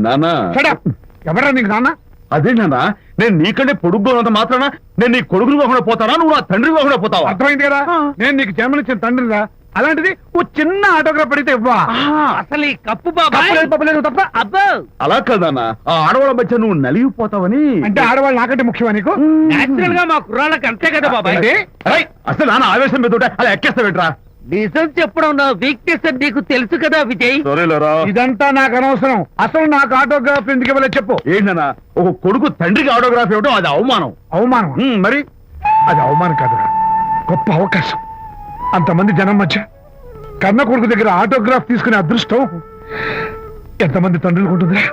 నానా ఎవరా నీకు నాన్న? అదే నాన్న, నేను నీకంటే పొడుగ్గా ఉన్నంత మాత్రాన నేను నీ కొడుకుని కాకుండా పోతానా, నువ్వు నా తండ్రి కాకుండా పోతావా? అర్థమైంది కదా, నేను నీకు జన్మనిచ్చిన తండ్రిరా. అలాంటిది ఓ చిన్న ఆటోగ్రాఫ్ పడితే ఇవ్వా? అసలు ఈ కప్పు తప్ప. అబ్బో అలా కదన్నా, ఆ ఆడవాళ్ళ మధ్య నువ్వు నలిగిపోతావని. అంటే ఆడవాళ్ళు నాకంటే ముఖ్యమా నీకు? నేచురల్ గా మా కుర్రాళ్ళకి అంతే కదా బాబాయ్. అసలు నాన్న ఆవేశం మీద ఉంటే అలా ఎక్కేస్తావేట్రా? నిజం చెప్పడం నా వీక్నెస్ అని నీకు తెలుసు కదా విజయ్. సరేలేరా, ఇదంతా నాకు అనవసరం. అసలు నాకు ఆటోగ్రాఫ్ ఎందుకు ఇవ్వలేదు చెప్పు. ఏంటన్నా, ఒక కొడుకు తండ్రికి ఆటోగ్రాఫ్ ఇవ్వడం అది అవమానం. అవమానం? మరి అది అవమానం కాదురా, గొప్ప అవకాశం. అంతమంది జనం మధ్య కన్న కొడుకు దగ్గర ఆటోగ్రాఫ్ తీసుకునే అదృష్టం ఎంతమంది తండ్రులకు ఉంటుందిరా.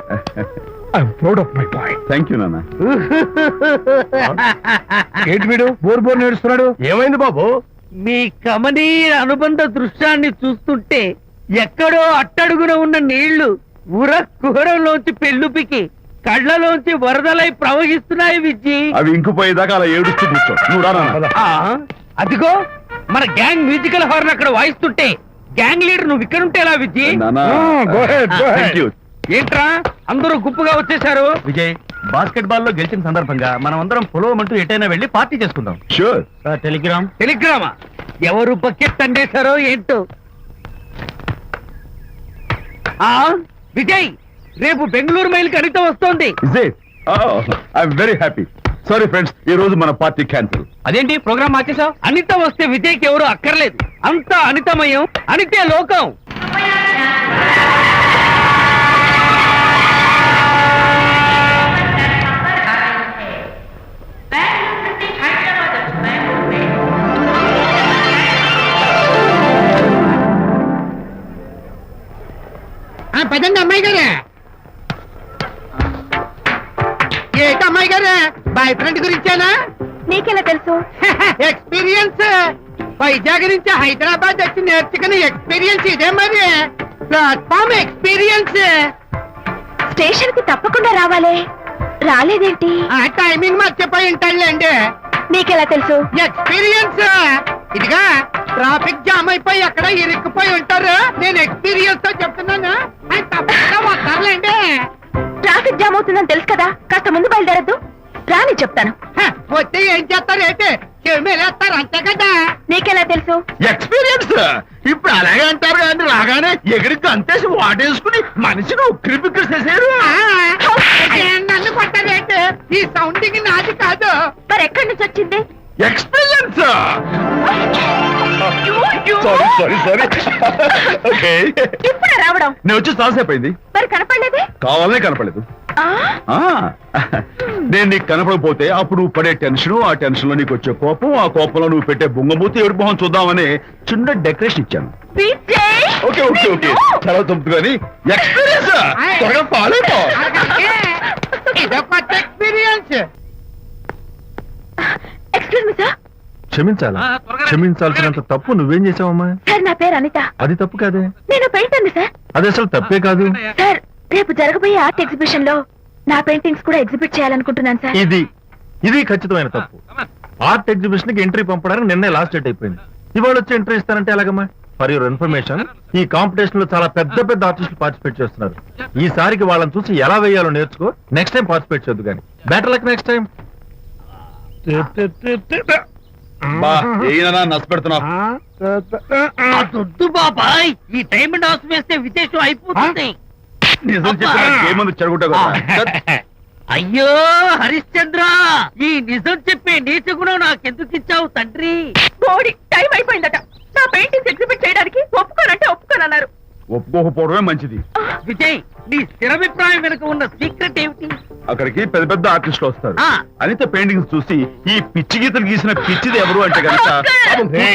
I'm proud of my boy. Thank you నాన్న. ఏంటి వీడు బోర్ బోర్ నేడుస్తున్నాడు? ఏమైంది బాబు? మీ కమనీయ అనుబంధ దృశ్యాన్ని చూస్తుంటే ఎక్కడో అట్టడుగున ఉన్న నీళ్లు ఉర కుహరంలోంచి పెళ్ళుపికి కళ్ళలోంచి వరదలై ప్రవహిస్తున్నాయి విజ్జి. అవి ఇంకుపోయేదాకా అలా ఏడుస్తూ కూర్చో. నువ్వు రా నాన్న. అదిగో మన గ్యాంగ్ మ్యూజికల్ హార్న్ అక్కడ వాయిస్తుంటే గ్యాంగ్ లీడర్ నువ్వు ఇక్కడ ఉంటే ఎలా విజ్జి? Thank you. ఏంట్రా అందరూ గుంపుగా వచ్చేసారు? విజయ్, బాస్కెట్ బాల్ లో గెలిచిన సందర్భంగా మనం అందరం పొలవమంటూ ఎటైనా వెళ్ళి పార్టీ చేసుకుందాం. షూర్. టెలిగ్రామా? ఎవరు బకెట్ అండేశారో ఏంటో. విజయ్, రేపు బెంగళూరు మైల్ అనిత వస్తోంది. I'm very happy. Sorry friends, ఈ రోజు మన పార్టీ క్యాన్సిల్. అదేంటి ప్రోగ్రామ్ మార్చేసావు? అనిత వస్తే విజయ్కి ఎవరు అక్కర్లేదు. అంతా అనితమయం, అనితే లోకం. పదండి అమ్మాయి గారే. ఏంటి అమ్మాయి గారే, బాయ్ ఫ్రెండ్ గురించేనా? నీకెలా తెలుసు? ఎక్స్పీరియన్స్. వైజాగ్ నుంచి హైదరాబాద్ వచ్చి నేర్చుకునే ఎక్స్పీరియన్స్ ఇదే మరి. Platform experience. స్టేషన్ కి తప్పకుండా రావాలే, రాలేదేంటి? ఆ టైమింగ్ మర్చిపోయి ఉంటాడులేండి. నీకెలా తెలుసు? ఎక్స్పీరియన్స్. ఇదిగా ట్రాఫిక్ జామ్ అయిపోయి ఎక్కడ ఇరుక్కుపోయి ఉంటారు. నేను ఎక్స్పీరియన్స్ తో చెప్తున్నాను. ఆయన తప్పకుండా వస్తారులేండి. ట్రాఫిక్ జామ్ అవుతుందని తెలుసు కదా, కాస్త ముందు బయలుదేరద్దు. రాని చెప్తాను. వస్తే ఏం చేస్తారు ఏంటి? చెమేలేస్తారు అంతే కదా. నీకెలా తెలుసు? ఎక్స్పీరియన్స్. ఇప్పుడు అలాగే అంటారు కానీ రాగానే ఎగిరికి అంతేసి వాటేసుకుని మనిషిని ఉక్కిరి బిక్కిరి చేసేరు. నన్ను కొట్టారేంటి? ఈ సౌండింగ్ నాది కాదు. మరి ఎక్కడి నుంచి వచ్చింది? ఎక్స్పీరియన్స్. Sorry okay. ఇప్పుడే రావడం? నేను వచ్చి చాలాసేపు అయింది. మరి కనపడలేదే? కావాలనే కనపడలేదు. నేను నీకు కనపడకపోతే అప్పుడు నువ్వు పడే టెన్షన్, ఆ టెన్షన్ లో నీకు వచ్చే కోపం, ఆ కోపంలో నువ్వు పెట్టే బొంగమూతి ఏడు మొహం చూద్దామని చిన్న డెకరేషన్ ఇచ్చాను. ఓకే ఓకే ఓకే, చాలా తప్పు కానీ ఎక్స్పీరియన్స్. త్వరగా పాలేపో. ఇదో కొత్త ఎక్స్పీరియన్స్. Excuse me sir. క్షమించాలా? క్షమించాల్సినంత తప్పు నువ్వేం చేసావమ్మా? సార్ నా పేరు అనిత. అది తప్పు కాదే. నేను పెయింటర్ సార్. అది అసలు తప్పే కాదు సార్. రేపు జరగబోయే ఆర్ట్ ఎగ్జిబిషన్ లో నా పెయింటింగ్స్ కూడా ఎగ్జిబిట్ చేయాలనుకుంటున్నాను సార్. ఇది ఖచ్చితమైన తప్పు. ఆర్ట్ ఎగ్జిబిషన్ కి ఎంట్రీ పంపడానికి నిన్నే లాస్ట్ డేట్ అయిపోయింది. ఇవాళ వచ్చి ఎంట్రీ ఇస్తానంటే ఎలాగమ్మా? ఫర్ యువర్ ఇన్ఫర్మేషన్, ఈ కాంపిటీషన్ లో చాలా పెద్ద పెద్ద ఆర్టిస్టులు పార్టిసిపేట్ చేస్తున్నారు. ఈసారికి వాళ్ళని చూసి ఎలా వేయాలో నేర్చుకో. నెక్స్ట్ టైం పార్టిసిపేట్ చేయొద్దు కానీ. Better luck next time. దొద్దు బాబాయ్, ఈ టైం డాస్ వేస్తే విశేషం అయిపోతుంది. నిజం చెప్పిన ఏముంది చెడగొట్టా. అయ్యో హరిశ్చంద్ర, ఈ నిజం చెప్పే నీచ గుణం నాకెందుకు ఇచ్చావు తండ్రి? బోడి టైం అయిపోయిందట. నా పెయింటింగ్స్ ఎగ్జిబిట్ చేయడానికి ఒప్పుకోనంటే ఒప్పుకోనన్నారు. ఒప్పుకోకపోవడమే మంచిది. విజయ్, నీ స్థిరాభిప్రాయం వెనుక ఉన్న సీక్రెట్ ఏమిటి? అక్కడికి పెద్ద పెద్ద ఆర్టిస్టులు వస్తారు. ఆ. అనిత పెయింటింగ్స్ చూసి ఈ పిచ్చి గీతలు గీసిన పిచ్చిది ఎవరు అంటే కనుక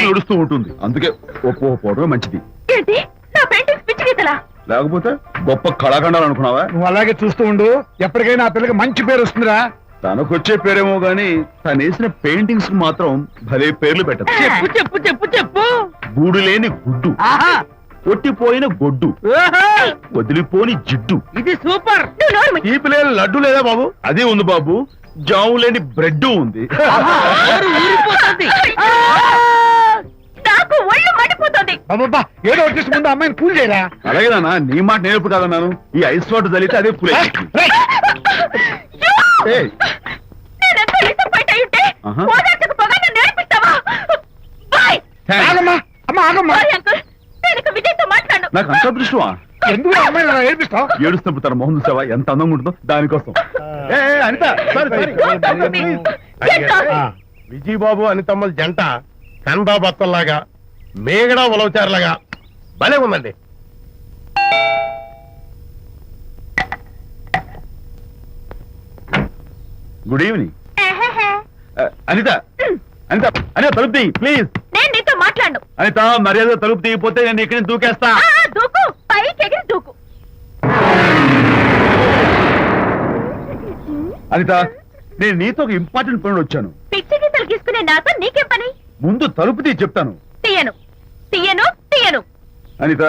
నడుస్తూ ఉంటుంది. అందుకే ఒప్పుకోకపోవడమే మంచిది. ఏంటి, నా పెయింటింగ్స్ పిచ్చి గీతలా? లేకపోతే గొప్ప కళాఖండాలు అనుకున్నావా? నువ్వు అలాగే చూస్తూ ఉండు, ఎప్పటికైనా ఆ పిల్లకి మంచి పేరు వస్తుందిరా. తనకొచ్చే పేరేమో గాని తను వేసిన పెయింటింగ్స్ మాత్రం భలే పేర్లు పెట్టదు. చెప్పు చెప్పు చెప్పు చెప్పు. గూడు లేని గుడ్డు, ఆహా, కొట్టిపోయిన గొడ్డు, ఓహో, వదిలిపోని జిడ్డు, ఇది సూపర్. తీపి లేని లడ్డు లేదా బాబు? అదే ఉంది బాబు. జాము లేని బ్రెడ్ ఉంది. ఆహా, ఊరిపోతుంది. నాకు ఒళ్ళు మండిపోతుంది. బాబా ఏదో వచ్చేసి ముందు అమ్మాయిని పూజ చేయరా. అలాగే నాన్న, నీ మాట నేర్పు కాదన్నాను. ఈ ఐస్ వాటర్ చల్లితే అదే పూలే. రేయ్, ఏయ్, నేనెంత disappoint అయి ఉంటే, ఆహా. ఓదార్చకపోగా నన్ను ఏడిపిస్తావా? Bye. థాంక్స్. ఆగమ్మా అమ్మా ఆగమ్మా. Sorry, uncle. నేను ఇక విజయ్తో మాట్లాడను. నాకు అంత దృష్టమా? ఎందుకు ఆ అమ్మాయిని అలా ఏడిపిస్తావు? ఏడుస్తున్నప్పుడు తన మొహం చూసావా ఎంత అందంగా ఉంటుందో, దానికోసం. ఏ, ఏ, Anitha, sorry, sorry. Don't talk to me. Get out. ఆ, విజయబాబు అనితమ్మల జంట కన్బా బత్తల్లాగా మేగడ ఉలవచారులాగా భలే ఉందండి. Good evening. ఎహెహె. అనిత, అనిత, అనిత తలుపు తీ ప్లీజ్. నేను నీతో మాట్లాడను. అనిత, మర్యాద తలుపు తీయపోతే నేను ఇక్కడి నుంచి దూకేస్తా. దూకు, పైకి ఎగిరి దూకు. అనిత, నేను నీతో ఒక ఇంపార్టెంట్ పనులు వచ్చాను. పిచ్చి గీతలు గీసుకునే నాతో నీకేం పని? ముందు తలుపు తీ చెప్తాను. తీయను, తీయను, తీయను. అనిత,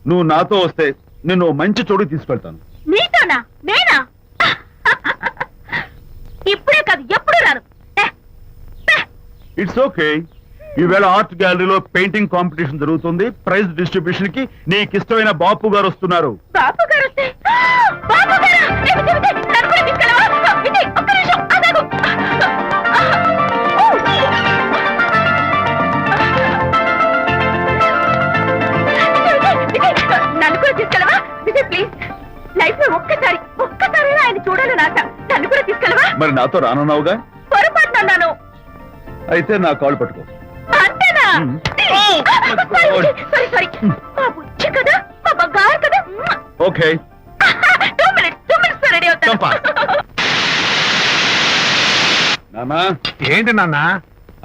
నువ్వు నాతో వస్తే నిన్ను ఓ మంచి చోటుకి తీసుకెళ్తాను. నీతోనా? నేనా? ఇప్పుడే కాదు, ఎప్పుడు రాను. It's okay. ఈవేళ ఆర్ట్ గ్యాలరీలో పెయింటింగ్ కాంపిటీషన్ జరుగుతుంది. ప్రైజ్ డిస్ట్రిబ్యూషన్ కి నీకు ఇష్టమైన బాపు గారు వస్తున్నారు. బాబు గారు వస్తే, బాబు గారా? విజయ్, విజయ్, నన్ను కూడా తీసుకెళ్ళవా? విజయ్, ఒక్క నిమిషం, ఆగాగు. విజయ్, విజయ్, నన్ను కూడా తీసుకెళ్ళవా? విజయ్ ప్లీజ్, లైఫ్ లో ఒక్కసారి ఆయన చూడాలని ఆశ. నన్ను కూడా తీసుకెళ్ళవా? మరి నాతో రానున్నావుగా? పొరపాటున అన్నాను. అయితే నా కాళ్ళు పట్టుకో. అంతేనా? సారీ. మా బుజ్జి కదా, మా బంగారు కదా. ఓకే. 2 minutes లో రెడీ అవుతాను. నానా, ఏంటి నాన్న?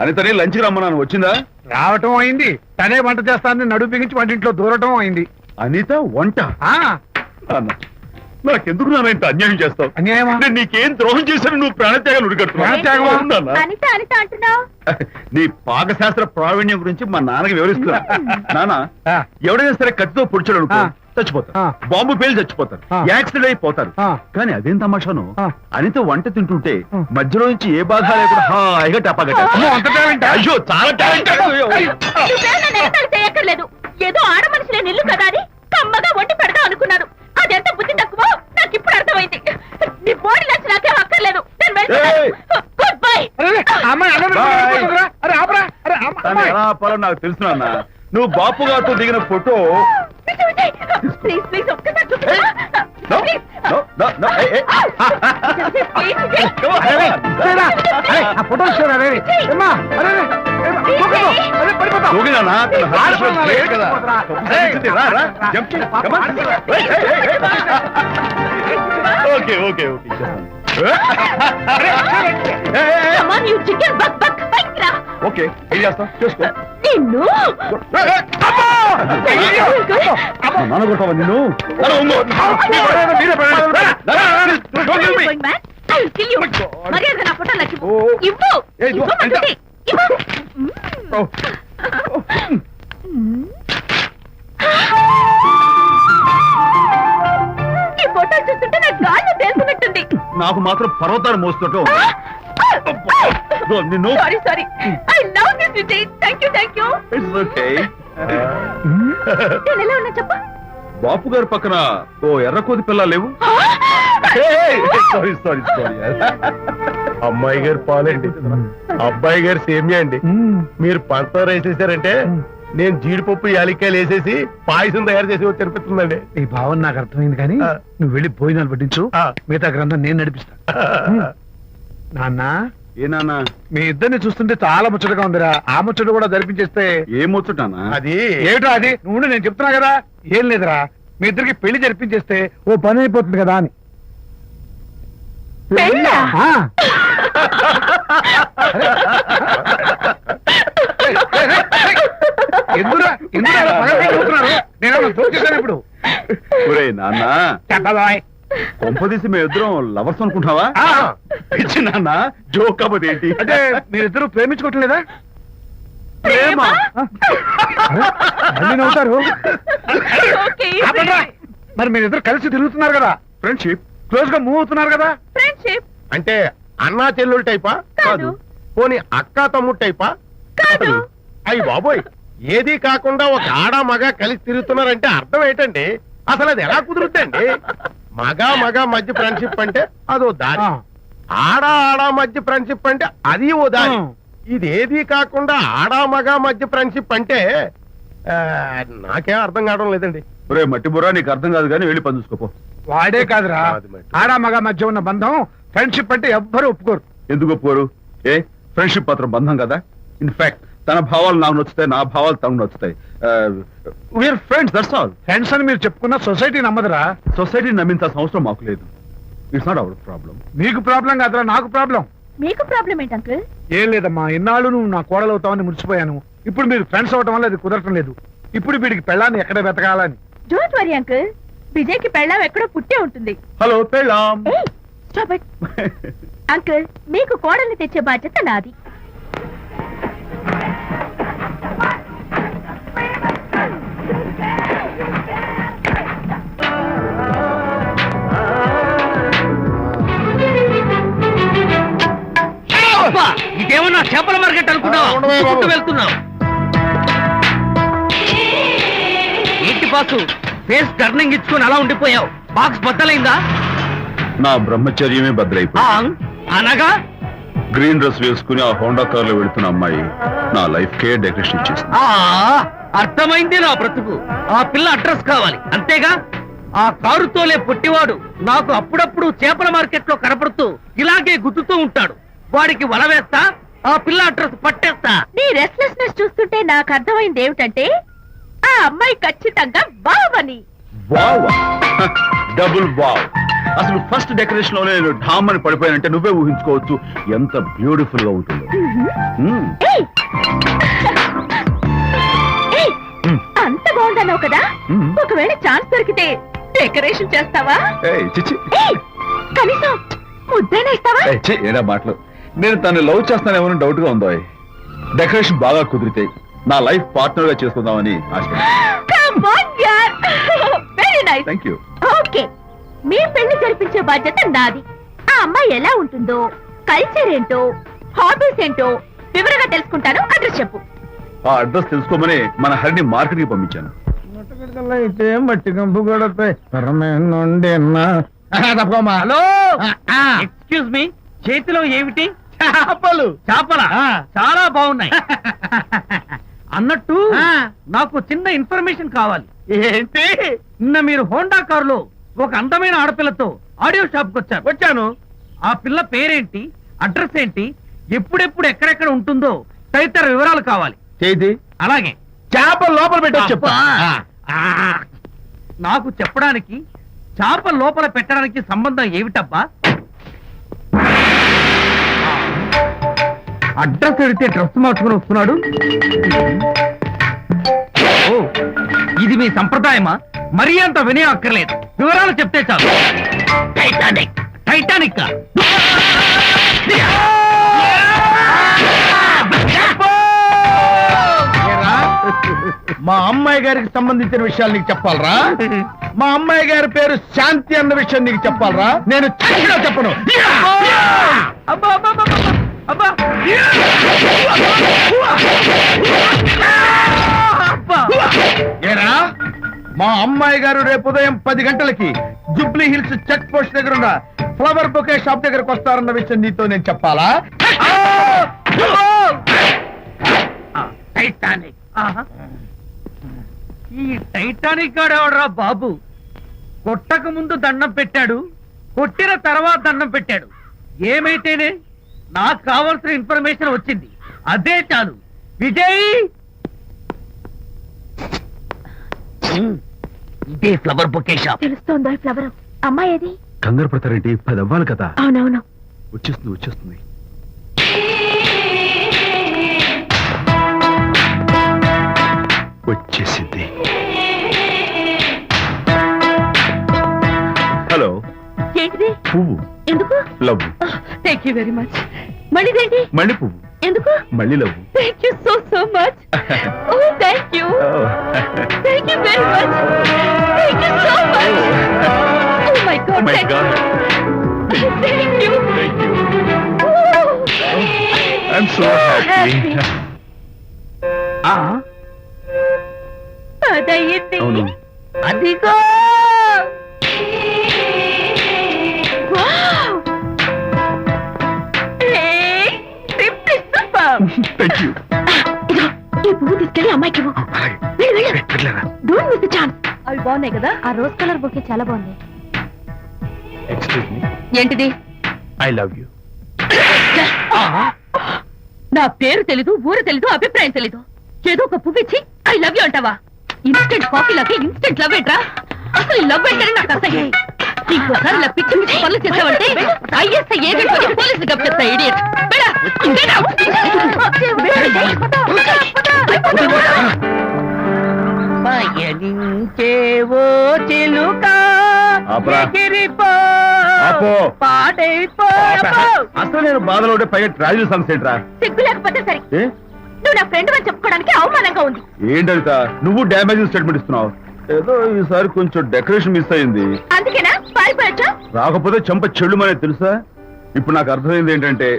అనితని లంచ్కి రమ్మన్నాను, వచ్చిందా? రావటం అయింది, తనే వంట చేస్తానని నడుపు బిగించి వంటింట్లో దూరటం అయింది. అనిత వంట? ఆ నాన్న, నాకెందుకు నాన్న ఇంత అన్యాయం చేస్తావు? అన్యాయమా? నేను నీకేం ద్రోహం చేశాను నువ్వు ప్రాణత్యాగాలు ప్రాణత్యాగమా? ఉడికడుతున్నావు? అనిత అంటున్నావు. నీ పాకశాస్త్ర ప్రావీణ్యం గురించి మా నాన్నకి వివరిస్తున్నా. నాన్న, ఆ, ఎవడైనా సరే కత్తితో పొడిచాడు అనుకో, ఆ. చచ్చిపోతారు. ఆ. బాంబు పేలు చచ్చిపోతారు. ఆ. యాక్సిడెంట్ అయిపోతారు. ఆ. కానీ అదేం తమాషాను, ఆ. అనిత వంట తింటుంటే ఆ. మధ్యలో నుంచి ఏ బాధ లేకుండా హాయిగా టపాగట్టారు. అమ్మో, అంత టాలెంటా? అయ్యో చాలా టాలెంట్. నువ్వేం నన్ను ఎగతాళి చేయక్కర్లేదు. ఏదో ఆడ మనుషులే నిల్లు కదా అని కమ్మగా వండి పెడదాం అనుకున్నాను. అదెంత బుద్ధి తక్కువ నాకు ఇప్పుడు అర్థమైంది. నీ బాడీ నచ్చి నాకేం అక్కర్లేదు. నేను ఏయ్. Good bye. అరే, ఆ అమ్మాయి అన్నం Bye. తినకపోతుందిరా? అరే ఆపరా. అరే దాన్ని అమ్మాయి. ఎలా ఆపాలో నాకు తెలుసు నాన్న. నువ్వు బాపు గారితో దిగిన ఫోటో. ప్లీజ్ ఒక్కసారి No, చూపించు. no, no, no, hey, hey. Come on, అరే, come on. అరేరా, అరే, ఆ ఫోటో ఇచ్చారా? అరే, ఏమ్మా? అరే, అరే, ఏమ్మా? దూకదు. అరే, పడిపోతావు. దూకినానా? తన husband ఆడుకోవాలి, great కదా. ఏయ్, రా, రా, jump చేయి. Come on. Hey, hey, hey, hey. Okay, okay, okay. Hey, hey, hey. Come on, you chicken, buck, buck, bike రా. Okay, ఏం చేస్తావు? చేసుకో. నిన్ను Hey, hey. మా నాన్న కొట్టావా నిన్ను? నాన్న, ఉంగో. మీరే పడండి. నాన్న, don't kill me. going mad? I will kill you. మర్యాదగా నా ఫోటో నాకు ఓ. ఇవ్వు. ఏ, ఇదిగో, ఇవ్వమంటుంటే. ఇవ్వు. Oh. ఈ ఫోటో చూస్తుంటే నాకు గాల్లో తేలుతున్నట్టుంది. నాకు మాత్రం పర్వతాలు మోస్తుంటూ నిన్ను. Sorry I love this Vijay. Thank you. It's okay. నేను ఎలా ఉన్నా చెప్పు. బాపు గారి పక్కన ఓ ఎర్రకోతి పిల్ల లేవు? Sorry sorry sorry. అమ్మాయి గారు పాలండి, అబ్బాయి గారు సేమియా అండి. మీరు పంచదార వేసేసారంటే నేను జీడిపప్పు యాలక్కాయలు వేసేసి పాయసం తయారు చేసి వచ్చి అనిపిస్తుందండి. ఈ భావన నాకు అర్థమైంది కానీ ఆ. నువ్వు వెళ్ళి భోజనాలు పట్టించు. ఆ. మిగతా గ్రంథం నేను నడిపిస్తా. నాన్న, ఏ నాన్న? మీ ఇద్దరిని చూస్తుంటే చాలా ముచ్చటగా ఉందిరా. ఆ ముచ్చట కూడా జరిపించేస్తే. ఏమొచ్చుటానా? అది ఏమిటో అది? నువ్వు ఉండు, నేను చెప్తున్నా కదా. ఏం లేదురా, మీ ఇద్దరికి పెళ్లి జరిపించేస్తే ఓ పని అయిపోతుంది కదా అని. పెళ్ళా? ఆ. ఎందురా అలా పగలబడి నవ్వుతున్నారు? నేనేమన్నా జోక్ చేశానా ఇప్పుడు? ఒరే నాన్న, చెప్పబాయ్. కొంపదీసి మేము ఇద్దరం లవర్స్ అనుకుంటావా? ఆ. పిచ్చి నాన్న, జోక్ కాబట్టి ఏంటి? అంటే మీరిద్దరూ ప్రేమించుకోవట్లేదా? ప్రేమ? అరే, మళ్ళీ నవ్వుతారు. ఓకే. ఆపండ్రా. మరి మీరిద్దరు కలిసి తిరుగుతున్నారు కదా, ఫ్రెండ్షిప్. క్లోజ్ గా మూవ్ అవుతున్నారు కదా. ఫ్రెండ్షిప్ అంటే అన్నా చెల్లెలు టైపా? కాదు. పోనీ అక్క తమ్ముడు టైపా? కాదు. అయ్యి బాబోయ్, ఏది కాకుండా ఒక ఆడ మగ కలిసి తిరుగుతున్నారంటే అర్థం ఏంటండి? అసలు అది ఎలా కుదురుద్దండి? మగ మధ్య ఫ్రెండ్షిప్ అంటే అదో దారి, ఆడ మధ్య ఫ్రెండ్షిప్ అంటే అది ఓ దారి. ఇదేది కాకుండా ఆడ మగ మధ్య ఫ్రెండ్షిప్ అంటే నాకేం అర్థం కావడం లేదండి. ఒరే మట్టి బుర్రా, నీకు అర్థం కాదు కానీ వెళ్ళి పని చూసుకోపో. వాడే కాదురా, అది మట్టి. ఆడ మగ మధ్య ఉన్న బంధం ఫ్రెండ్షిప్ అంటే ఎవ్వరు ఒప్పుకోరు. ఎందుకు ఒప్పుకోరు? ఫ్రెండ్షిప్ మాత్రం బంధం కదా. ఇన్ఫాక్ట్ తన భావాలు నాకు నచ్చుతాయి, నా భావాలు తనకు నచ్చుతాయి. We're friends, that's all. Friends అని మీరు చెప్పుకున్న సొసైటీ నమ్మదురా. సొసైటీని నమ్మింత అవసరం మాకు లేదు. It's not our problem. మీకు ప్రాబ్లం కాదురా, నాకు ప్రాబ్లం. మీకు ప్రాబ్లం ఏంటి అంకుల్? ఏం లేదమ్మా, ఇన్నాళ్ళు నువ్వు నా కోడలు అవుతావని మురిసిపోయాను. ఇప్పుడు మీరు ఫ్రెండ్స్ అవటం వల్ల అది కుదరటం లేదు. ఇప్పుడు వీడికి పెళ్ళాన్ని ఎక్కడ వెతకాలని. డోంట్ వరీ అంకుల్, విజయ్కి పెళ్ళాం ఎక్కడో పుట్టే ఉంటుంది. హలో పెళ్ళాం. ఏయ్, stop it. అంకుల్, మీకు కోడల్ని తెచ్చే బాధ్యత నాది. అబ్బా, ఇదేమన్నా చేపల మార్కెట్ అనుకున్నావా? ఉండవే బాబు. ఉరుక్కుంటూ వెళ్తున్నావు ఏంటి బాసు? ఫేస్ టర్నింగ్ ఇచ్చుకొని అలా ఉండిపోయావు. బాక్స్ బద్దలైందా? నా బ్రహ్మచర్యమే బద్దలైపోయింది. అనగా గ్రీన్ డ్రెస్ వేసుకుని ఆ హోండా కార్ లో వెళుతున్న అమ్మాయి నా లైఫ్ కే డెకరేషన్ ఇచ్చేసింది. అర్థమైంది నా బ్రతుకు. ఆ పిల్ల అడ్రస్ కావాలి అంతేగా. ఆ కారుతోలే పొట్టివాడు నాకు అప్పుడప్పుడు చేపల మార్కెట్ లో కనపడుతూ ఇలాగే గుద్దుతూ ఉంటాడు. వాడికి వల వేస్తా, ఆ పిల్ల అడ్రస్ పట్టేస్తా. నీ రెస్ట్లెస్నెస్ చూస్తుంటే నాకు అర్థమైంది ఏమిటంటే ఆ అమ్మాయి ఖచ్చితంగా బావని. Wow, double wow. అసలు ఫస్ట్ డెకరేషన్ లోనే నేను ఢామ్ అని పడిపోయానంటే నువ్వే ఊహించుకోవచ్చు ఎంత బ్యూటిఫుల్ గా ఉంటుందో. మ్మ్. ఏయ్! ఏయ్! అంత బాగుందన్నావు కదా, మ్మ్. ఒకవేళ ఛాన్స్ దొరికితే డెకరేషన్ చేస్తావా? ఏయ్, చిచ్చి. ఏయ్! కనీసం ముద్దైనా ఇస్తావా? ఏయ్, ఛీ, ఏనా మాటలు. నేను తను లవ్ చేస్తానేమో డౌట్ గా ఉందో. డెకరేషన్ బాగా కుదిరితే నా లైఫ్ పార్ట్నర్ గా చేసుకుందామని ఆశపడ్డాను. Come on, yaar. Very nice. Thank you. Okay, మీ పెళ్లి జరిపించే బాధ్యత నాది. ఆ అమ్మాయి ఎలా ఉంటుందో, కల్చర్ ఏంటో, హాబీస్ ఏంటో వివరంగా తెలుసుకుంటాను. అడ్రస్ చెప్పు. ఆ అడ్రస్ తెలుసుకోమని మన హరిని మార్కెట్ కి పంపించాను. అయితే మట్టి కంపు కూడా హలో, ఎక్స్క్యూజ్ మీ, చేతిలో ఏమిటి? చేపలు. చేపల చాలా బాగున్నాయి. అన్నట్టు నాకు చిన్న ఇన్ఫర్మేషన్ కావాలి. ఏంటి? నిన్న మీరు హోండా కారులో ఒక అందమైన ఆడపిల్లతో ఆడియో షాప్ కు వచ్చాను. ఆ పిల్ల పేరేంటి, అడ్రస్ ఏంటి, ఎప్పుడెప్పుడు ఎక్కడెక్కడ ఉంటుందో తదితర వివరాలు కావాలి. చేతి అలాగే చేపలు లోపల పెట్టొచ్చు చెప్పు. ఆ, నాకు చెప్పడానికి చేప లోపల పెట్టడానికి సంబంధం ఏమిటబ్బా? అడ్రస్ అడిగితే డ్రెస్ మార్చుకుని వస్తున్నాడు. ఓ, ఇది మీ సంప్రదాయమా? మరీ అంత వినయం అక్కర్లేదు, వివరాలు చెప్తే చాలు. టైటానిక్. టైటానిక్ మా అమ్మాయి గారికి సంబంధించిన విషయాలు నీకు చెప్పాలరా? మా అమ్మాయి గారి పేరు శాంతి అన్న విషయం నీకు చెప్పాలరా? నేను చచ్చినా చెప్పను. అబ్బా అబ్బా అబ్బా అబ్బా అబ్బా. ఏరా, మా అమ్మాయి గారు రేపు ఉదయం 10 గంటలకి జుబ్లీ హిల్స్ చెక్ పోస్ట్ దగ్గర ఉన్న ఫ్లవర్ బొకే షాప్ దగ్గరకు వస్తారన్న విషయం నీతో నేను చెప్పాలా? టైటానిక్. ఆహా. ఈ టైటానిక్ గాడెవడరా బాబు? కొట్టక ముందు దండం పెట్టాడు, కొట్టిన తర్వాత దండం పెట్టాడు. ఏమైతేనే నాకు కావాల్సిన ఇన్ఫర్మేషన్ వచ్చింది, అదే చాలు. విజయ్, ఇదే ఫ్లవర్ బొకే షాప్. తెలుస్తోందా ఫ్లవర్? అమ్మాయి ఏది? కంగారు పడతారేంటి? 10 అవ్వాలి కదా. అవునవును. వచ్చేస్తుంది వచ్చేస్తుంది. వచ్చేసింది. హలో. ఏంటిది? పువ్వు. ఎందుకు? Love. Thank you very much. మళ్ళీదేంటి? మళ్ళీ పువ్వు. ఎందుకు? మళ్ళీ love. Thank you so much. Oh thank you. Thank you very much. Thank you so much. Oh my God. My God. Thank you. I'm so happy. పదయింది అవును. అదిగో wow! ఏయ్, simply superb! Thank you. ఇదిగో, ఈ పువ్వు తీసుకెళ్ళి అమ్మాయికి ఇవ్వు. వెళ్ళు, వెళ్ళు. Don't miss the chance. అవి బాగున్నాయి కదా ఆ రోజ్ కలర్ బొకే చాలా బాగుంది. ఎక్స్క్యూజ్ మీ, ఏంటిది? I love you. నా పేరు తెలీదు, ఊరు తెలీదు, అభిప్రాయం తెలీదు. ఏదో ఒక పువ్వు ఇచ్చి ఐ లవ్ యూ అంటావా? ఇన్స్టెంట్ కాఫీలకి ఇన్స్టెంట్ లవ్ ఏంట్రా? అసలు ఈ లవ్ ఏంటని నాకు అసహ్యం. ఇంకోసారి ఇలా పిచ్చి పిచ్చి పనులు చేసావంటే ఐఎస్ఐ ఏజెంట్ పోలీసులు కప్పిస్తా. ఇడియట్. పయనించేవో చిలుక ఆపరా. ఎగిరిపో, ఆపో. పాడైపో. అసలు నేను బాధలో ఉంటే పైగా ట్రాజడీ సాంగ్స్ ఏంట్రా? సిగ్గు లేకపోతే సరే, ఏ? నువ్వు నా ఫ్రెండ్ అని చెప్పుకోవడానికి అవమానంగా ఉంది. ఏంటంట నువ్వు డ్యామేజింగ్ స్టేట్మెంట్ ఇస్తున్నావు? ఏదో ఈసారి కొంచెం డెకరేషన్ మిస్ అయింది. అందుకేనా పారిపోయొచ్చా? రాకపోతే చెంప చెల్లుమనే తెలుసా? ఇప్పుడు నాకు అర్థమైంది ఏంటంటే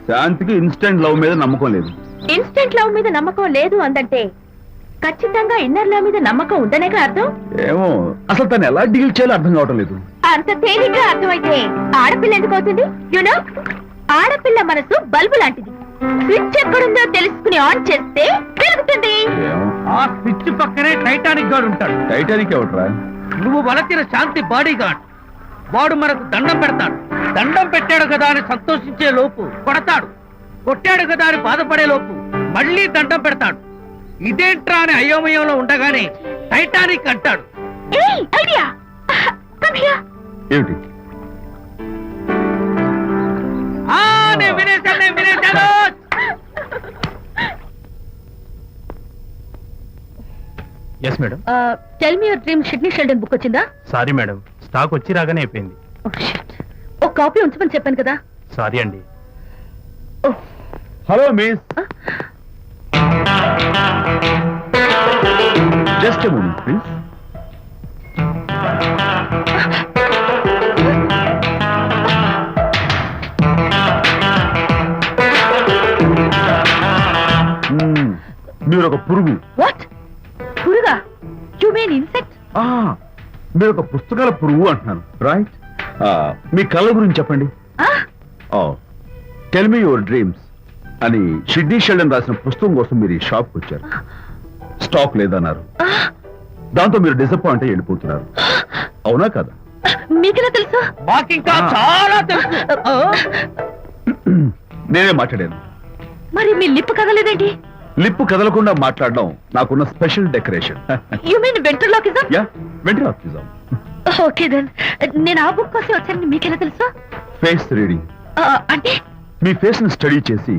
శాంతికి ఇన్స్టెంట్ లవ్ మీద నమ్మకం లేదు. ఇన్స్టెంట్ లవ్ మీద నమ్మకం లేదు అందంటే ఖచ్చితంగా ఇన్నర్ లవ్ మీద నమ్మకం ఉందనేగా అర్థం. ఏమో అసలు తను ఎలా డీల్ చేయాలో అర్థం కావటం లేదు. అంత తేలిగ్గా అర్థమైతే ఆడపిల్ల ఎందుకు అవుతుంది? యునో, ఆడపిల్ల మనసు బల్బు లాంటిది. స్విచ్ ఎక్కడుందో తెలుసుకుని ఆన్ చేస్తే పెరుగుతుంది. ఏమో ఆ స్విచ్ పక్కనే టైటానిక్ గార్డ్ ఉంటాడు. టైటానిక్ ఎవట్రా? నువ్వు వలచిన శాంతి బాడీ గార్డ్. వాడు మనకు దండం పెడతాడు. దండం పెట్టాడు కదా అని సంతోషించే లోపు కొడతాడు. కొట్టాడు కదా అని బాధపడే లోపు మళ్ళీ దండం పెడతాడు. ఇదేంట్రా అని అయోమయంలో ఉండగానే టైటానిక్ అంటాడు. ఏయ్, ఐడియా. Come here. ఏమిటి? నేను వినేశాను. Yes madam. Tell me your dream Sidney Sheldon book వచ్చిందా? సారీ మేడం, స్టాక్ వచ్చి రాగానే అయిపోయింది. Oh, shit. ఒక కాపీ ఉంచమని చెప్పాను కదా. సారీ అండి. Oh. Hello miss, just a moment please. మీరు ఒక పురుగు. వాట్? పురుగా? You mean insect? మీరు ఒక పుస్తకాల పురుగు అంటున్నాను, రైట్? మీ కళ గురించి చెప్పండి. టెల్ మీ యువర్ డ్రీమ్స్ అని షిడ్నీ షెల్డన్ రాసిన పుస్తకం కోసం మీరు ఈ షాప్కి వచ్చారు. స్టాక్ లేదన్నారు. దాంతో మీరు డిసప్పాయింట్ అయ్యి వెళ్ళిపోతున్నారు. అవునా కదా? మీకెలా తెలుసు? మాకింకా చాలా తెలుసు. నేనే మాట్లాడాను. మరి మీ లిప్ కదలేదేంటి? లిప్పు కదలకుండా మాట్లాడడం నాకున్న special decoration. You mean ventriloquism? Yeah, ventriloquism. Okay then. నేను ఆ బుక్ కోసం వచ్చానని మీకెలా తెలుసు? Face reading. అంటే మీ ఫేస్ ని స్టడీ చేసి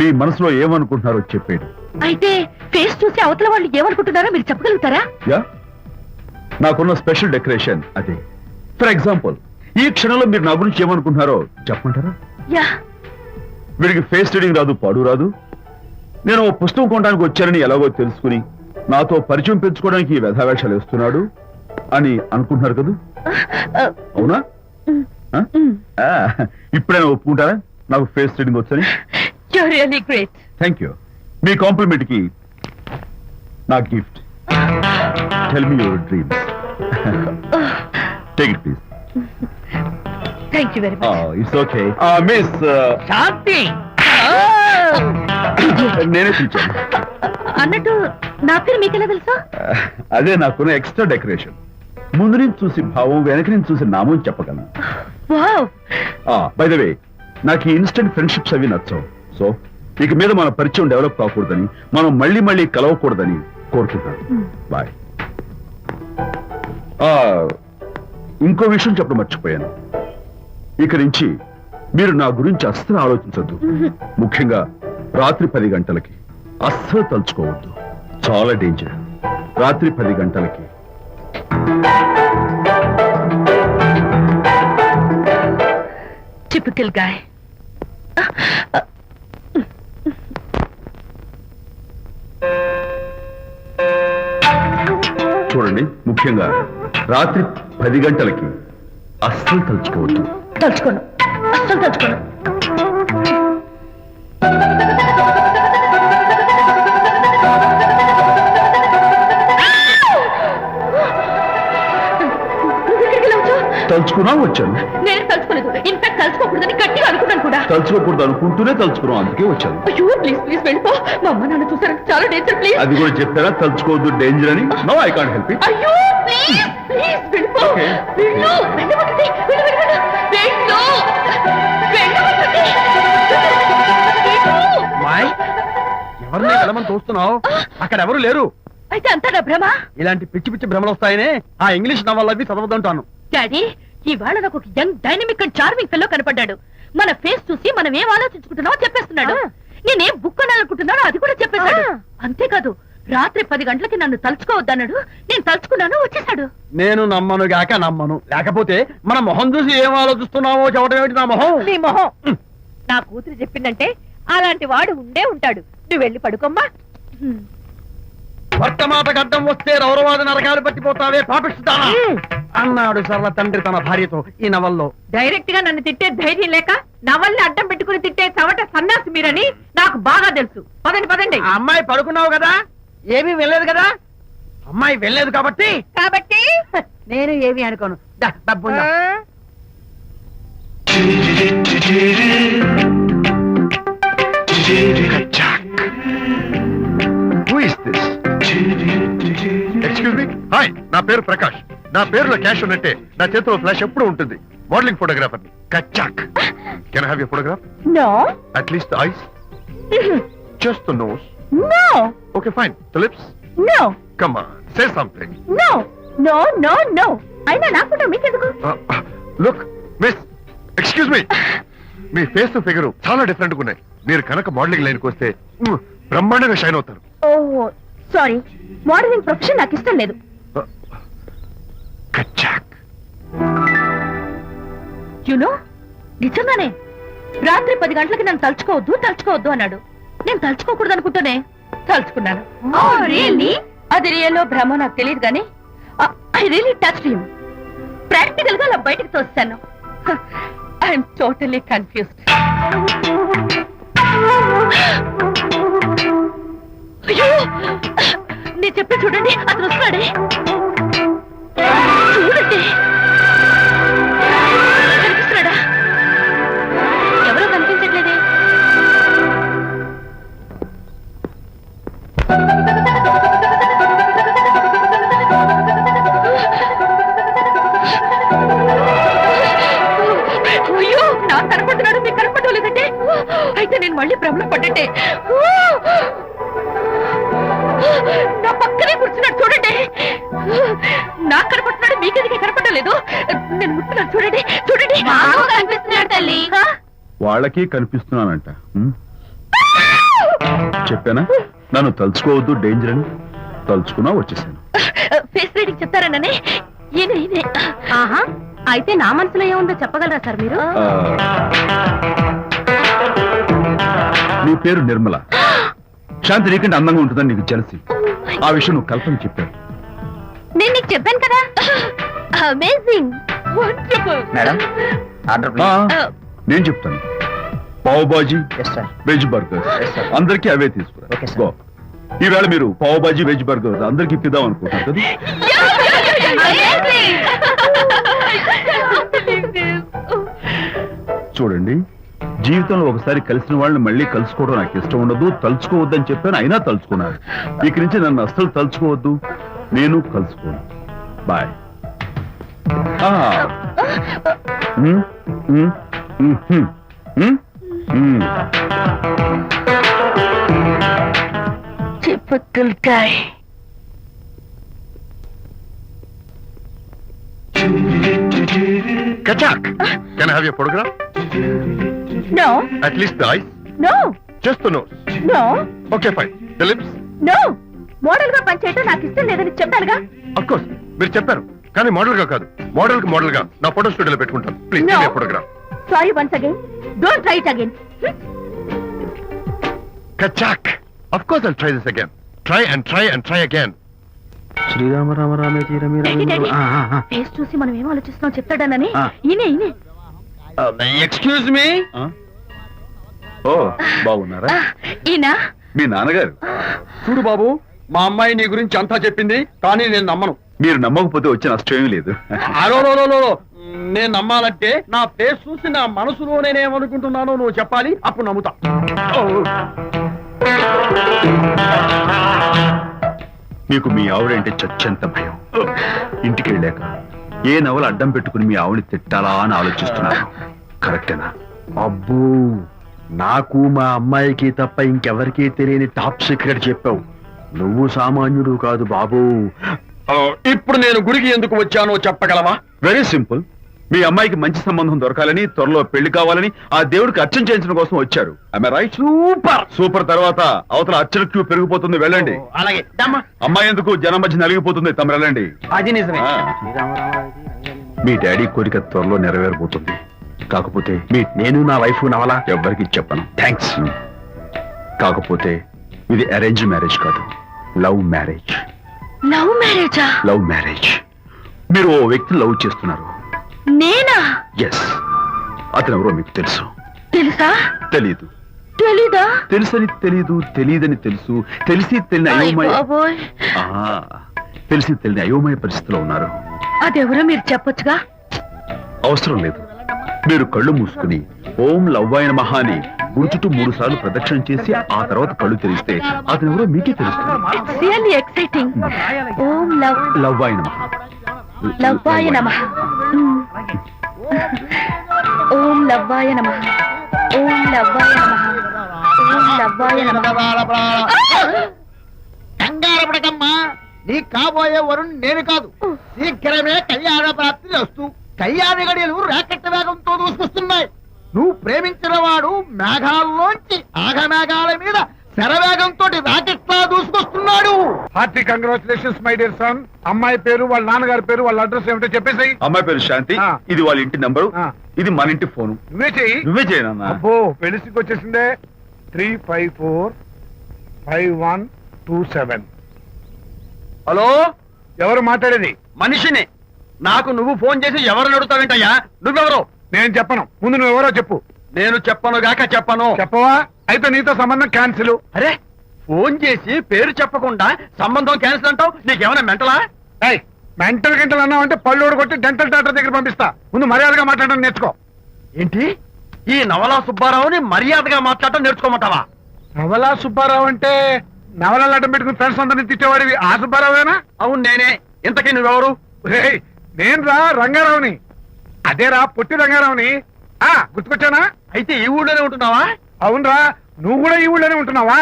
మీ మనసులో ఏమనుకుంటున్నారో చెప్పేయడం. అయితే ఫేస్ చూసి అవతల వాళ్ళు ఏమనుకుంటున్నారో మీరు చెప్పగలుగుతారా? యా, నాకున్న స్పెషల్ డెకరేషన్ అదే. ఫర్ ఎగ్జాంపుల్, ఈ క్షణంలో మీరు నా గురించి ఏమనుకుంటున్నారో చెప్పమంటారా? యా. వీడికి ఫేస్ రీడింగ్ రాదు, పాడు రాదు. నేను ఓ పుస్తకం కొనడానికి వచ్చానని ఎలాగో తెలుసుకుని నాతో పరిచయం పెంచుకోవడానికి ఈ వ్యధావేషాలు వేస్తున్నాడు అని అనుకుంటున్నారు కదా? అవునా? ఇప్పుడైనా ఒప్పుకుంటారా నాకు ఫేస్ రీడింగ్ వచ్చని? You are really great. Thank you. మీ కాంప్లిమెంట్ కి నా గిఫ్ట్. Tell me your dreams. Take it please. Thank you very much. It's okay. Miss Shanti. నేనే పిలిచాను. అన్నట్టు నా పేరు మీకెలా తెలుసా? అదే నాకున్న ఎక్స్ట్రా డెకరేషన్. ముందు నుంచి చూసి భావం, వెనక నుంచి చూసి నామం చెప్పగలను. వావ్. బై ద వే, నాకు ఈ ఇన్స్టెంట్ ఫ్రెండ్షిప్స్ అవి నచ్చవు. సో ఇక మీద మన పరిచయం డెవలప్ కాకూడదని, మనం మళ్ళీ మళ్ళీ కలవకూడదని కోరుకుంటాను. బాయ్. ఇంకో విషయం చెప్పడం మర్చిపోయాను. ఇక నుంచి మీరు నా గురించి అస్సలు ఆలోచించొద్దు. ముఖ్యంగా రాత్రి 10 గంటలకి అస్సలు తలుచుకోవద్దు. చాలా డేంజర్. రాత్రి 10 గంటలకి. Typical guy. చూడండి, ముఖ్యంగా రాత్రి 10 గంటలకి అస్సలు తలుచుకోవద్దు. తలుచుకోను, అస్సలు తలుచుకోను. తలుచుకున్నా వచ్చాను. నేను తలుచుకోలేదు. ఇన్ఫాక్ట్ తలుచుకోకూడదని గట్టిగా అనుకున్నాను కూడా. తలుచుకోకూడదు అనుకుంటూనే తలుచుకున్నాం, అందుకే వచ్చాను. అయ్యో ప్లీజ్ ప్లీజ్ వెళ్ళిపో. మా అమ్మ నాన్న చూసారంటే చాలా డేంజర్. ప్లీజ్. అది కూడా చెప్తారా తలుచుకోవద్దు డేంజర్ అని? No, I can't help it. అయ్యో ప్లీజ్ ప్లీజ్ వెళ్ళిపో. Okay. వెళ్ళు వెళ్ళవద్దండి. వెళ్ళు వెళ్ళు వెళ్ళు. వెళ్ళు వెళ్ళవద్దండి. వెళ్ళు. మాయ్ ఎవరిని వెళ్ళమని చూస్తున్నావు? అక్కడ ఎవరు లేరు. అయితే అంతా నా భ్రమ. ఇలాంటి పిచ్చి పిచ్చి భ్రమలు వస్తాయనే ఆ ఇంగ్లీష్ నవల్ అవి చదవదంటాను. డాడీ ఇవాళ నాకు ఒక young dynamic and charming fellow కనపడ్డాడు. మన ఫేస్ చూసి మనం ఏం ఆలోచించుకుంటున్నామో చెప్పేస్తున్నాడు. నేనేం బుక్ అనాలనుకుంటున్నానో అది కూడా చెప్పేశాడు. అంతేకాదు రాత్రి 10 గంటలకి నన్ను తలుచుకోవద్దన్నాడు. నేను తలుచుకున్నాను, వచ్చేసాడు. నేను నమ్మను గాక నమ్మను, లేకపోతే మన మొహం చూసి ఏం ఆలోచిస్తున్నావో చెప్పడం ఏమిటి నా మొహం? నీ మొహం. నా కూతురు చెప్పిందంటే అలాంటి వాడు ఉండే ఉంటాడు. నువ్వు వెళ్ళి పడుకోమ్మా. భర్త మాట గడ్డం వస్తే రౌరవాద నరకాలు పట్టిపోతావే పాపిస్తానా అన్నాడు సరళ తండ్రి తన భార్యతో ఈ నవల్లో. డైరెక్ట్ గా నన్ను తిట్టే ధైర్యం లేక నవల్ని అడ్డం పెట్టుకుని తిట్టే చవట సన్నాసి మీరని నాకు బాగా తెలుసు. పదండి పదండి. ఆ అమ్మాయి పడుకున్నావు కదా, ఏమీ వెళ్ళలేదు కదా. అమ్మాయి వెళ్ళలేదు కాబట్టి కాబట్టి నేను ఏమీ అనుకోను. దా, డబ్బు ఉందా? Who is this? Excuse me. Hi, నా పేరు ప్రకాష్. నా పేరులో క్యాష్ ఉన్నట్టే నా చేతిలో ఫ్లాష్ ఎప్పుడు ఉంటుంది. మోడలింగ్ ఫోటోగ్రాఫర్ ని. కచ్చాక్. Can I have your photograph? No at least the eyes, just the nose. No okay fine. The lips. No come on, say something. No no no no. అయినా నాకుండా మీకెందుకు? Look miss, excuse me. మీ face figure చాలా different గా ఉన్నాయి. మీరు కనుక modelling లైన్కి వస్తే బ్రహ్మాండంగా షైన్ అవుతారు. ఓహో సారీ, మోడలింగ్ ప్రొఫెషన్ నాకు ఇష్టం లేదు. కచ్చాక్. యునో నిజంగానే రాత్రి 10 గంటలకి నన్ను తలుచుకోవద్దు అన్నాడు. నేను తలుచుకోకూడదు అనుకుంటూనే తలుచుకున్నాను. అది రియల్లో భ్రమ నాకు తెలియదు కానీ I really touch him. Practical గా అలా బయటకు తోస్తాను. I'm totally confused. అయ్యో నేను చెప్పి చూడండి, అతను వస్తున్నాడే. చూడండి కనిపిస్తున్నాడా? ఎవరో కనిపించట్లేదే. అయ్యో నాకు కనపడుతున్నాడు, మీకు కనపడలేదంటే అయితే నేను మళ్ళీ భ్రమలో పడ్డంటే. నా పక్కనే కూర్చున్నాడు చూడండి. నాకు కనపడుతున్నాడు, మీకెందుకే కనపడలేదు? నేను ముట్టున్నాను చూడండి చూడండి. కనిపిస్తున్నాడు తల్లి. వాళ్ళకి కనిపిస్తున్నానంట. చెప్పానా నన్ను తలుచుకోవద్దు డేంజర్ అని? తలుచుకున్నా వచ్చేసాను. ఫేస్ రీడింగ్ చెప్తారననే. ఈయనే. ఆహా, అయితే నా మనసులో ఏముందో చెప్పగలరా సార్ మీరు? నీ పేరు నిర్మల. శాంతి నీకంటే అందంగా ఉంటుందని నీకు తెలిసి ఆ విషయం నువ్వు కల్పన చెప్పావు. నేను నీకు చెప్పాను కదా. Amazing, wonderful. మేడం ఆర్డర్ నేను చెప్తాను. పావ్ బాజీ, వెజ్ బర్గర్ అందరికీ అవే తీసుకురా. గో. ఈవేళ మీరు పావ్ బాజీ వెజ్ బర్గర్ అందరికి ఇప్పిద్దాం అనుకుంటారు కదా. చూడండి, జీవితంలో ఒకసారి కలిసిన వాళ్ళని మళ్ళీ కలుసుకోవడం నాకు ఇష్టం ఉండదు. తలుచుకోవద్దని చెప్పాను, అయినా తలుచుకున్నాను. ఇక నుంచి నన్ను అస్సలు తలుచుకోవద్దు, నేను కలుసుకోను. Bye. Typical guy. Kachak! Can I have your photograph? No At least the eyes? no Just the nose. no Okay, fine. The lips? no. Model గా పనిచేయటం నాకు ఇష్టం లేదని చెప్పానుగా. Of course. మీరు చెప్పారు, కానీ మోడల్ గా కాదు. మోడల్ గా నా ఫోటో స్టూడియోలో పెట్టుకుంటాను. Please No. Photograph. Sorry once again. Don't try it again. Kachak! Of course I'll try this again. Try and try and try again. Srirama Rama రామే తీరమి ఫేస్ చూసి మనం ఏం ఆలోచిస్తున్నాం చెప్తాడనని. ఈయనే. Excuse me. ఓ బాగున్నారా? ఈయన మీ నాన్నగారు. చూడు బాబు, మా అమ్మాయి నీ గురించి అంతా చెప్పింది, కానీ నేను నమ్మను. మీరు నమ్మకపోతే వచ్చే నష్టం ఏమీ లేదు. అలో నేను నమ్మాలంటే నా ఫేస్ చూసి నా మనసులో నేనేమనుకుంటున్నానో నువ్వు చెప్పాలి, అప్పుడు నమ్ముతా. మీకు మీ ఆవిడంటే చచ్చెంత భయం. ఇంటికి వెళ్ళాక ఏ నవల అడ్డం పెట్టుకుని మీ ఆవిడ తిట్టాలా అని ఆలోచిస్తున్నారు. కరెక్టేనా? అబ్బో, నాకు మా అమ్మాయికి తప్ప ఇంకెవరికీ తెలియని టాప్ సీక్రెట్ చెప్పావు. నువ్వు సామాన్యుడు కాదు బాబు. ఇప్పుడు నేను గుడికి ఎందుకు వచ్చానో చెప్పగలవా? Very simple. మీ అమ్మాయికి మంచి సంబంధం దొరకాలని, త్వరలో పెళ్లి కావాలని ఆ దేవుడికి అర్చన చేయించడం కోసం వచ్చారు. రైట్? Super super. తర్వాత అవతల అర్చన క్యూ పెరిగిపోతుంది, వెళ్ళండి. అలాగే అమ్మాయి ఎందుకు జనం మధ్య నలిగిపోతుంది, తమ వెళ్ళండి. అది నిజమే. మీ డాడీ కోరిక త్వరలో నెరవేరబోతుంది. కాకపోతే నేను నా వైఫ్ నవలా ఎవ్వరికి చెప్పను. థ్యాంక్స్. కాకపోతే ఇది అరేంజ్ మ్యారేజ్ కాదు, లవ్ మ్యారేజ్. లవ్ మ్యారేజా? Love marriage. మీరు ఓ వ్యక్తి లవ్ చేస్తున్నారు. నేనా? ఎస్. అతను ఎవరో మీకు తెలుసు. తెలుసా? తెలీదు. తెలీదా? తెలుసని తెలీదు, తెలియదని తెలుసు, తెలిసి తెలియని అయోమయ బాబోయ్, తెలిసి తెలియని అయోమయ పరిస్థితిలో ఉన్నారు. అదెవరో మీరు చెప్పొచ్చుగా. అవసరం లేదు. మీరు కళ్ళు మూసుకుని ఓం లవ్వాయ నమః అని గుర్చుటూ 3 సార్లు ప్రదక్షిణ చేసి ఆ తర్వాత కళ్ళు తెరిస్తే అతను ఎవరో మీకే తెలుస్తుంది. It's really exciting. ఓం లవ్వాయ నమః. లవ్వాయ నమః. ఓం లవ్వాయ నమః. ఓం లవ్వాయ నమః. ఓం లవ్వాయ నమః. కంగారు పడకమ్మా, నీ కాబోయే వరుణ్ నేను కాదు. శీఘ్రమే కళ్యాణ ప్రాప్తి వస్తూ కళ్యాణ గడియలు రాకెట్ వేగంతో దూసుకొస్తున్నాయి. నువ్వు ప్రేమించిన వాడు మేఘాల్లోంచి ఆగమేఘాల మీద శరవేగంతో రాకెట్లా దూసుకొస్తున్నాడు. Hearty congratulations my dear son. అమ్మాయి పేరు, వాళ్ళ నాన్నగారి పేరు, వాళ్ళ అడ్రస్ ఏమిటో చెప్పేసి. అమ్మాయి పేరు శాంతి. ఆ. ఇది వాళ్ళ ఇంటి నంబరు. ఆ. ఇది మన ఇంటి ఫోను. నువ్వే చెయ్యి. నువ్వే చేయనన్నా. అబ్బో, పెళ్లికి వచ్చేసిందే. 3545127. హలో, ఎవరు మాట్లాడేది? మనిషిని. నాకు నువ్వు ఫోన్ చేసి ఎవరు అడుగుతావేంటయ్యా? నువ్వెవరు? నేను చెప్పను. ముందు నువ్వు ఎవరో చెప్పు. నేను చెప్పను గాక చెప్పను. చెప్పవా? అయితే నీతో సంబంధం క్యాన్సిల్. అరే, ఫోన్ చేసి పేరు చెప్పకుండా సంబంధం క్యాన్సిల్ అంటావు? నీకేమైనా మెంటలా? మెంటల్ గంటలు అన్నావు అంటే పళ్ళు కొట్టి డెంటల్ డాక్టర్ దగ్గర పంపిస్తా. ముందు మర్యాదగా మాట్లాడడం నేర్చుకో. ఏంటి? ఈ నవలా సుబ్బారావుని మర్యాదగా మాట్లాడటం నేర్చుకోమంటావా? నవలా సుబ్బారావు అంటే నవలాలు అడ్డం పెట్టుకుని ఫ్రెండ్స్ అందరినీ తిట్టేవాడివి ఆ సుబ్బారావేనా? అవును నేనే. ఇంతకీ నువ్వెవరు? రేయ్, నేను రా రంగారావుని. అదేరా పొట్టి రంగారావుని. గుర్తుకొచ్చానా? అయితే ఈ ఊళ్ళోనే ఉంటున్నావా? అవునరా, నువ్వు కూడా ఈ ఊళ్ళోనే ఉంటున్నావా?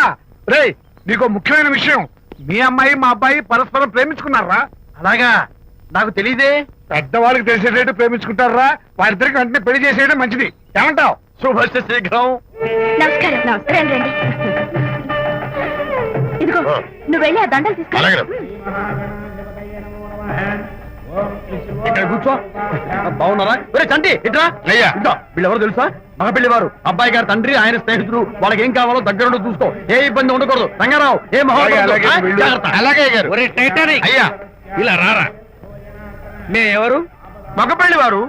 రేయ్, నీకు ముఖ్యమైన విషయం. మీ అమ్మాయి మా అబ్బాయి పరస్పరం ప్రేమించుకున్నారా? అలాగా? నాకు తెలీదే. పెద్దవాళ్ళకి తెలిసేటట్టు ప్రేమించుకుంటారా? వారిద్దరికి వెంటనే పెళ్లి చేసేయడం మంచిది. ఏమంటావు? శుభస్య శీఘ్రం. నమస్కారం. నమస్కారం. రండి. ఇదిగో, నువ్వు వెళ్ళి ఆ దండలు తీసుకో. ఇక్కడ కూర్చో. బాగున్నారా? ఒరే చంటి, ఇట్రా. ఇద్దా, వీళ్ళెవరో తెలుసా? మగ పెళ్లివారు, అబ్బాయి గారి తండ్రి, ఆయన స్నేహితుడు. వాళ్ళకి ఏం కావాలో దగ్గరుండి చూసుకో. ఏ ఇబ్బంది ఉండకూడదు. రంగారావు, ఏ అలాగే గారు. ఒరే టైటానిక్, అయ్యా ఇలా రారా. ఎవరు? మగ పెళ్లివారు.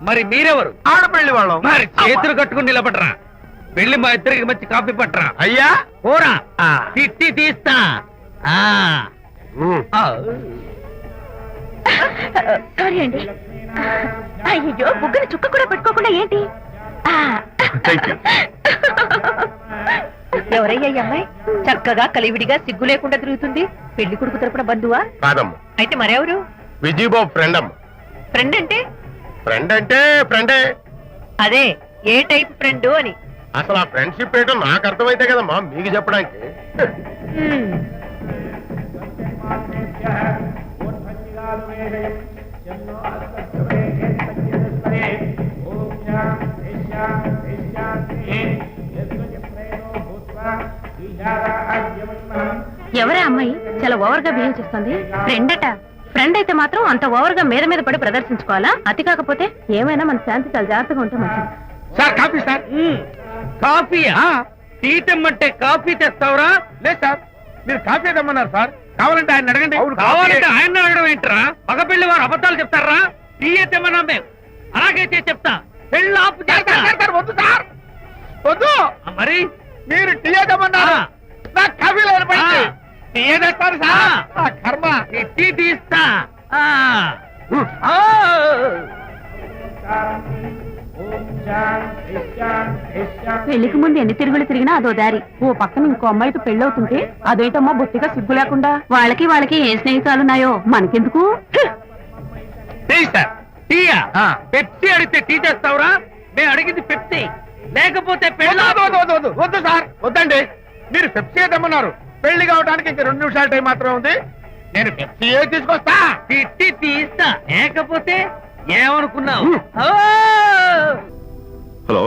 మరి మీరెవరు? ఆడపెళ్లి వాళ్ళం. మరి చేతులు కట్టుకుని నిలబడరా. వెళ్ళి మా ఇద్దరికి మంచి కాఫీ పట్టరా. అయ్యా పోరా, తిట్టి తీస్తా. సారీ అండి. అయ్యో, బుగ్గన చుక్క కూడా పెట్టుకోకుండా ఏంటి? Thank you. ఎవరయ్యా ఈ అమ్మాయి? చక్కగా కలివిడిగా సిగ్గు లేకుండా తిరుగుతుంది. పెళ్లి కొడుకు తరపున బంధువా? కాదమ్మ, అయితే మరెవరు? విజయబాబు ఫ్రెండ్ అమ్మ. ఫ్రెండ్ అంటే? ఫ్రెండ్ అంటే ఫ్రెండే. అదే, ఏ టైప్ ఫ్రెండ్ అని. అసలు ఆ ఫ్రెండ్షిప్ ఏంటో నాకు అర్థమైతే కదమ్మా మీకు చెప్పడానికి. ఎవరే అమ్మాయి చాలా ఓవర్ గా బిహేవ్ చేస్తుంది? ఫ్రెండ్ అట. ఫ్రెండ్ అయితే మాత్రం అంత ఓవర్ గా మీద మీద పడి ప్రదర్శించుకోవాలా? అతి కాకపోతే ఏమైనా మన శాంతి చాలా జాగ్రత్తగా ఉంటే మంచిది. Sir coffee sir. కాఫీయా? టీ తెమ్మంటే కాఫీ తెస్తావురా? లేదు సార్, మీరు కాఫీ తెమ్మన్నారు సార్. కావాలంటే ఆయన అడగండి. కావాలంటే ఆయన అడగడం ఏంట్రా? మగ పెళ్లి వారు అబద్ధాలు చెప్తారా? టీ తెమ్మన్నా మేము. అలాగైతే చెప్తా. పెళ్ళి ఆపు చేస్తా. వద్దు సార్, వద్దు. మరి మీరు టీ తెమ్మన్నారు, నాకు కాఫీ లేదు. ఏదేస్తారు కర్మ. టీ తీస్తా. పెళ్లికి ముందు ఎన్ని తిరుగులు తిరిగినా అదో దారి. ఓ పక్కన ఇంకో అమ్మాయితో పెళ్ళవుతుంటే అదేంటమ్మా బొత్తిగా సిగ్గు లేకుండా. వాళ్ళకి ఏ స్నేహితాలున్నాయో మనకెందుకు? టీ సార్, టీయా? పెప్సీ అడిగితే టీ తెస్తావురా? మేము అడిగింది పెప్సీ, లేకపోతే వద్దు సార్, వద్దండి. మీరు పెప్సీ తెమ్మన్నారు. పెళ్లి కావడానికి ఇంక 2 నిమిషాల టైం మాత్రం ఉంది. నేను పెప్సీ తీసుకొస్తా. తిట్టి తీస్తా, లేకపోతే ఏమనుకున్నావు? Hello,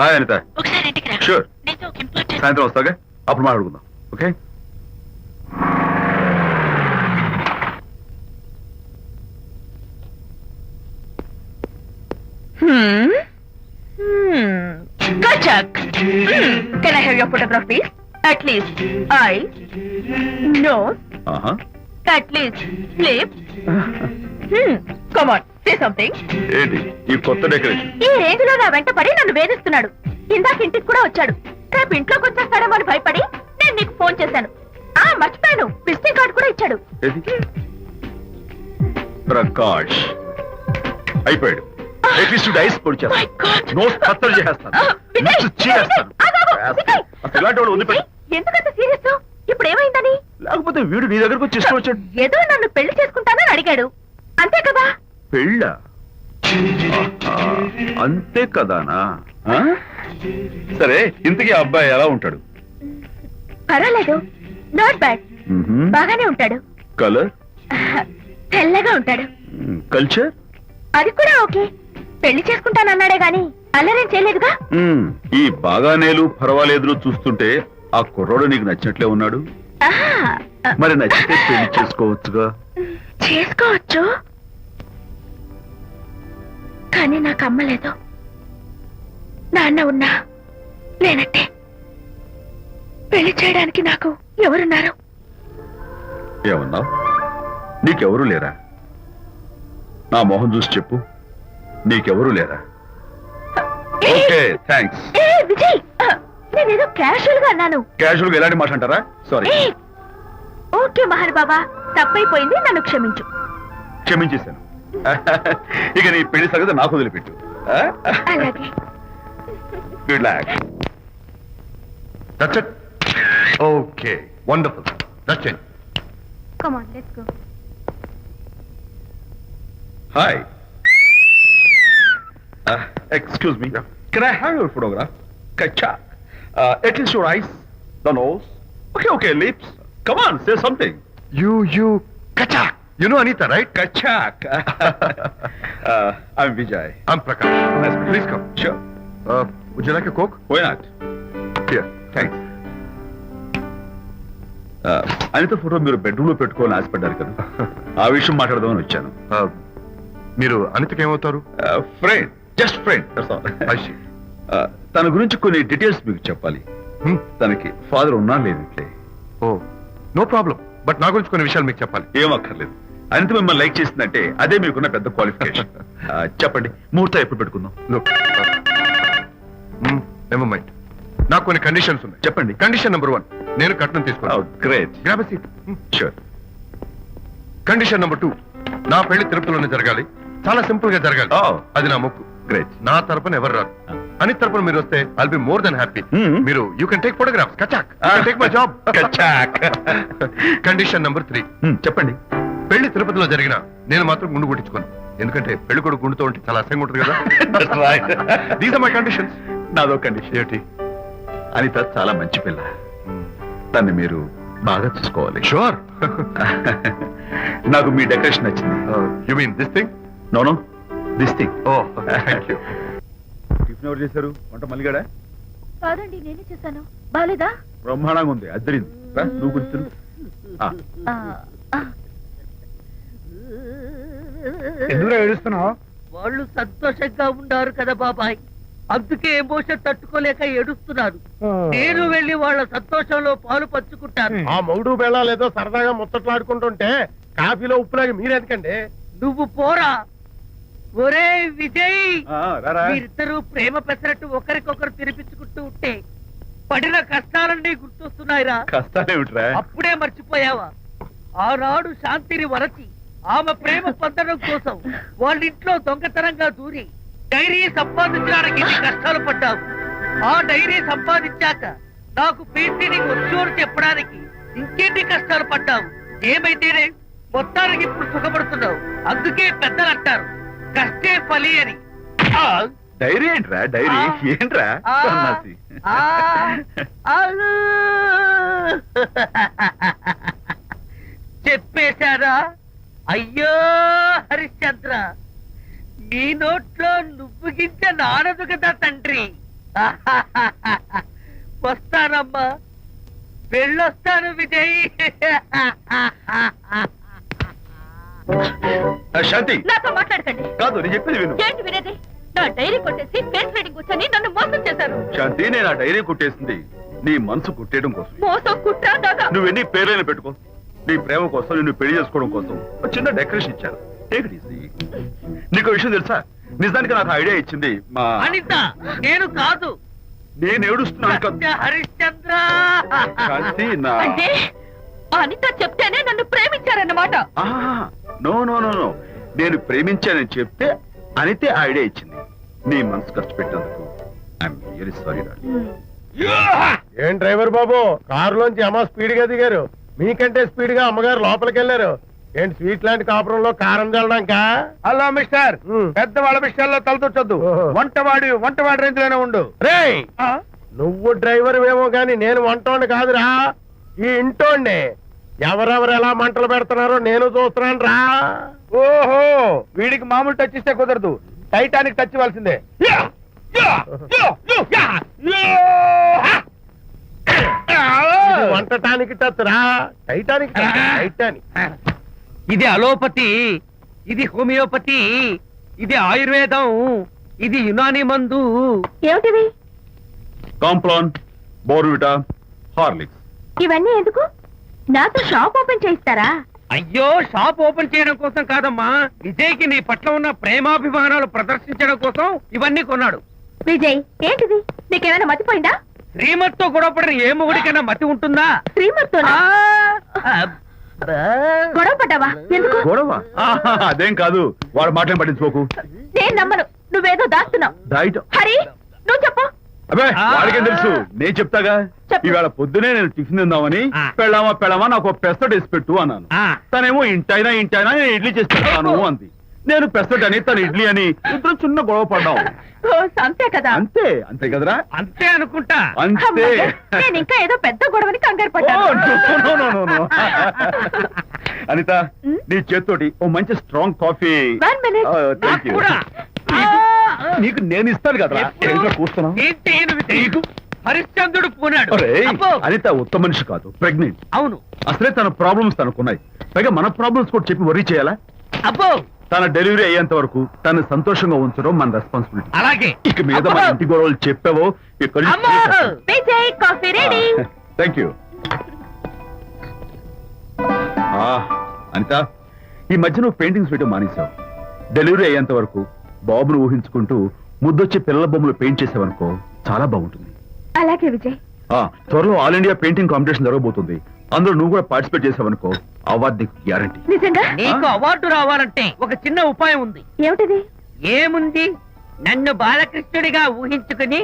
hi Anitha. షూర్, సాయంత్రం వస్తాగా, అప్పుడు మాట్లాడుకుందాం. Okay. Kachak. Can I have your photograph, please? At least eyes, nose, ఆహా, at least lips. Come on, say something. ఏంటి ఈ కొత్త డెకరేషన్? ఈ రేంజ్ లో నా వెంట పడి నన్ను వేధిస్తున్నాడు. ఇందాక ఇంటికి కూడా వచ్చాడు. రేపు ఇంట్లోకి వచ్చేస్తాడేమో అని భయపడి నేను నీకు ఫోన్ చేశాను. మర్చిపోయాను, విజిటింగ్ కార్డు కూడా ఇచ్చాడు. ఏది? ప్రకాష్ అయిపోయాడు. ఎట్లీస్ట్ డైస్ పొడి My God. చేస్తాను, నోస్ కత్తలు చేసేస్తాను, విజయ్, నోస్ చీరేస్తాను. ఆగాగు, విజయ్. అసలు ఇలాంటి వాడు వదిలిపెట్టు. ఎందుకంత సీరియస్? ఇప్పుడు ఏమైందని? లేకపోతే వీడు నీ దగ్గరకు వచ్చి ఇష్టం వచ్చాడు. ఏదో నన్ను పెళ్లి చేసుకుంటానని అడిగాడు, అంతే కదా? పెళ్ళ అంతే కదానా? ఆ? సరే, ఇంతకీ ఆ అబ్బాయి ఎలా ఉంటాడు? పర్వాలేదు, నాట్ బ్యాడ్, బాగానే ఉంటాడు. కలర్? తెల్లగా ఉంటాడు. కల్చర్? అది కూడా ఓకే. పెళ్లి చేసుకుంటానన్నాడే గాని అల్లరేం చేయలేదుగా. ఈ బాగానేలు పర్వాలేదులు చూస్తుంటే ఆ కుర్రోడు నీకు నచ్చినట్లే ఉన్నాడు. ఆహా, మరి నచ్చితే పెళ్లి చేసుకోవచ్చుగా. చేసుకోవచ్చు, కానీ నాకు అమ్మ లేదు, నాన్న ఉన్నా లేనట్టే. పెళ్లి చేయడానికి నాకు ఎవరున్నారు? ఏమన్నావు? నీకెవరూ లేరా? నా మొహం చూసి చెప్పు, నీకెవరూ లేరా? Okay, thanks. విజయ్, నేనేదో క్యాషువల్ గా అన్నాను. క్యాజువల్ గా ఎలాంటి మాట అంటారా? సారీ. ఓకే మహర్ బాబా, తప్పైపోయింది, నన్ను క్షమించు. క్షమించేశాను. ఇక నీ పెళ్లి సంగతి నాకు వదిలిపెట్టు. అలాగే. Good luck. That's it. Okay, wonderful. That's it. Come on, let's go. Hi. Excuse me. Can I have your photograph? Kachak. At least your eyes, the nose. Okay, lips. Come on, say something. You, Kachak. You know Anita, right? Kachak. I'm Vijay. I'm Prakash. Nice to meet you. Please come. Sure. Would you like a Coke? Why not? Here. Thanks. Anitha photo మీరు bedroom లో పెట్టుకోవాలని ఆశపడ్డారు కదా, ఆ విషయం మాట్లాడదామని వచ్చాను. మీరు అనితకి ఏమవుతారు? Friend, just friend. తన గురించి కొన్ని డీటెయిల్స్ మీకు చెప్పాలి. తనకి ఫాదర్ ఉన్నా లేదంటే. ఓ, నో ప్రాబ్లం. బట్ నా గురించి కొన్ని విషయాలు మీకు చెప్పాలి. ఏం అక్కర్లేదు. అనిత మిమ్మల్ని లైక్ చేసిందంటే అదే మీకున్న పెద్ద క్వాలిఫికేషన్. చెప్పండి, ముహూర్తం ఎప్పుడు పెట్టుకుందాం? Look, never mind. నాకు కొన్ని కండిషన్స్ ఉన్నాయి. చెప్పండి. కండిషన్ నెంబర్ 1, నేను కట్నం తీసుకున్నాను. Great. Grab seat. Sure. Condition number 2, నా పెళ్లి తిరుపతిలోనే జరగాలి, చాలా సింపుల్ గా జరగాలి. అది నా మొక్కు. గ్రేట్. నా తరపున ఎవరు రాదు. అని తరపున మీరు వస్తే I'll be more then happy. మీరు యూ కెన్ టేక్ ఫోటోగ్రాఫ్స్. కచాక్, టేక్ మై జాబ్. కచాక్. కండిషన్ నెంబర్ 3, చెప్పండి. పెళ్లి తిరుపతిలో జరిగిన నేను మాత్రం గుండు కొట్టించుకోను. ఎందుకంటే పెళ్లి కొడుకు గుండుతో ఉంటే చాలా అసహ్యంగా ఉంటుంది కదా. These are my conditions. నాదో కండిషన్. ఏంటి? అనిత చాలా మంచి పిల్ల, తన్ని మీరు బాగా చూసుకోవాలి. షూర్. నాకు మీ డెకరేషన్ నచ్చింది. You mean this thing? No, this thing. Oh, thank you. Tiffin ఎవరు చేశారు? వంట మల్లిగాడా? కాదండి, నేనే చేశాను. బాలేదా? బ్రహ్మాండంగా ఉంది, అద్దరింది. నువ్వు గుర్తు. ఎందుకు ఏడుస్తున్నావు? వాళ్ళు సంతోషంగా ఉన్నారు కదా బాబాయ్, అందుకే ఎమోషన్ తట్టుకోలేక ఏడుస్తున్నారు. నేను వెళ్ళి వాళ్ళ సంతోషంలో పాలు పంచుకుంటాను. ఆ మౌడు బెళ్ళాలేదో సరదాగా ముచ్చట్లాడుకుంటుంటే కాఫీలో ఉప్పులాగా మీరెందుకండి? నువ్వు పోరా. ఒరే విజయ్, మీరిద్దరూ ప్రేమ పెసరట్టు ఒకరికొకరు తినిపించుకుంటూ ఉంటే పడిన కష్టాలన్నీ గుర్తొస్తున్నాయిరా. కష్టాలేమిట్రా? అప్పుడే మర్చిపోయావా? ఆనాడు శాంతిని వరచి ఆమె ప్రేమ పొందడం కోసం వాళ్ళ ఇంట్లో దొంగతనంగా దూరి డైరీ సంపాదించడానికి ఎన్ని కష్టాలు పడ్డావు. ఆ డైరీ సంపాదించాక నాకు పీసీడీకి వచ్చోరు చెప్పడానికి ఇంకెన్ని కష్టాలు పడ్డావు. ఏమైతేనే మొత్తానికి ఇప్పుడు సుఖపడుతున్నావు. అందుకే పెద్దలు అంటారు కష్టే ఫలి అని. డైరీ ఏంట్రా డైరీ ఏంట్రా సన్నాసి. చెప్పేశారా? అయ్యో హరిశ్చంద్ర, నీ నోట్లో నువ్వు గింజ నానదు కదా తండ్రి. వస్తానమ్మా, వెళ్ళొస్తాను విజయ్. శాంతి నాతో మాట్లాడకండి. కాదు నేను చెప్పేది విను. ఏంటి వినేది? నా డైరీ కొట్టేసి ఫేస్ రీడింగ్ కూర్చొని నన్ను మోసం చేశారు. శాంతి నేను ఆ డైరీ కుట్టేసింది నీ మనసు కుట్టేయడం కోసం. మోసం, కుట్ర, దాదా. నువ్వెన్ని పేర్లైనా పెట్టుకో, నీ ప్రేమ కోసం నిన్ను పెళ్లి చేసుకోవడం కోసం ఒక చిన్న డెకరేషన్ ఇచ్చాను. Take it easy. నీకు విషయం తెలుసా? నిజానికి నాకు ఐడియా ఇచ్చింది మా అనిత, నేను కాదు. నేను ఏడుస్తున్నాను కదా. సత్య హరిశ్చంద్ర. శాంతి నా అంటే అనిత చెప్తేనే నన్ను ప్రేమించారన్నమాట. నో నో నో నో నేను ప్రేమించానని చెప్తే అనితే ఐడియా ఇచ్చింది. నీ మనసు ఖర్చు పెట్టేందుకు ఐఎమ్ రియల్లీ సారీ. ఏం డ్రైవర్ బాబు, కారులోంచి అమ్మ స్పీడ్ గా దిగారు, మీకంటే స్పీడ్ గా అమ్మగారు లోపలికి వెళ్ళారు. ఏంటి స్వీట్ లాంటి కాపురంలో కారం చల్లడానికా? హలో మిస్టర్, పెద్దవాళ్ళ విషయాల్లో తలదొచ్చొద్దు. వంటవాడి రేంజ్ లోనే ఉండు. రేయ్, నువ్వు డ్రైవర్ ఏమో గాని నేను వంటోండి కాదురా, ఈ ఇంటోండి. ఎవరెవరు ఎలా మంటలు పెడుతున్నారో నేను చూస్తున్నాను రా. ఓహో, వీడికి మామూలు టచ్ ఇస్తే కుదరదు, టైటానిక్ టచ్ ఇవ్వాల్సిందే. ఇది వంటటానికి టచ్ రా, టైటానిక్ టచ్, టైటానిక్. ఇది అలోపతి, ఇది హోమియోపతి, ఇది ఆయుర్వేదం, ఇది యునాని మందు. ఏమిటివి? Complan, Bournvita, Horlicks. ఇవన్నీ ఎందుకు? నాతో షాప్ ఓపెన్ చేయిస్తారా? అయ్యో, షాప్ ఓపెన్ చేయడం కోసం కాదమ్మా, విజయ్కి నీ పట్ల ఉన్న ప్రేమాభిమానాలు ప్రదర్శించడం కోసం ఇవన్నీ కొన్నాడు. విజయ్, ఏంటిది? నీకేమైనా మతిపోయిందా? శ్రీమతితో గొడవపడిన ఏ మొగుడికైనా మతి ఉంటుందా? శ్రీమతితో గొడవ పడ్డావా? ఎందుకు? గొడవ అదేం కాదు, వాడు మాటలు పట్టించుకోకు. నేను నమ్మను, నువ్వేదో దాస్తున్నావు. డైట్ హరి, నువ్వు చెప్పు. అబ్బే వాడికేం తెలుసు, నేను చెప్తాగా. చెప్పు. ఈవేళ పొద్దునే నేను టిఫిన్ తిందామని పెళ్ళామా నాకు పెసరట్ వేసి పెట్టు అన్నాను. తనేమో ఇంటైనా నేను ఇడ్లీ చేసి పెడతాను అంది. నేను పెసరట్ అని తను ఇడ్లీ అని ఇద్దరు చిన్న గొడవ పడ్డాం. ఓ, అంతే కదా? అంతే అంతే కదరా. అంతే అనుకుంటా. అంతే. అమ్మయ్య, నేను ఇంకా ఏదో పెద్ద గొడవని కంగారు ఓ, పడ్డాను. no, no, no, no. Anitha, నీ చేత్తోటి ఓ మంచి strong coffee. 1 minute. Thank you. కూడా. నీకు నేను ఇస్తాను కదా. ఎప్పుడు? కూస్తున్నావు. ఏంటి ఈయన విజయ్? హరిశ్చంద్రుడు పూనాడు. అబ్బో. అనిత ఉత్తమ మనిషి కాదు, ప్రెగ్నెంట్. అవును. అసలే తన ప్రాబ్లమ్స్ తనకున్నాయి, పైగా మన ప్రాబ్లమ్స్ కూడా చెప్పి వరీ చేయాలా? అబ్బో, తన డెలివరీ అయ్యేంత వరకు తను సంతోషంగా ఉంచడం మన రెస్పాన్సిబిలిటీ. అలాగే. ఇక మీద మన ఇంటి గొడవలు చెప్పావో ఇక్కడ అమ్మో. Vijay, coffee ready. Thank you. Anitha, ఈ మధ్య నువ్వు పెయింటింగ్స్ వేయడం మానేశావు. డెలివరీ అయ్యేంత వరకు బాబును ఊహించుకుంటూ ముద్దొచ్చి పిల్లల బొమ్మలు పెయింట్ చేసావనుకో, చాలా బాగుంటుంది. అలాగే విజయ్. త్వరలో ఆల్ ఇండియా పెయింటింగ్ కాంపిటీషన్ జరగబోతుంది. అందులో నువ్వు కూడా పార్టిసిపేట్ చేసావనుకో, అవార్డు నీకు గ్యారంటీ. నిజంగా? నీకు అవార్డు రావాలంటే ఒక చిన్న ఉపాయం ఉంది. ఏమిటిది? ఏముంది? నన్ను బాలకృష్ణుడిగా ఊహించుకుని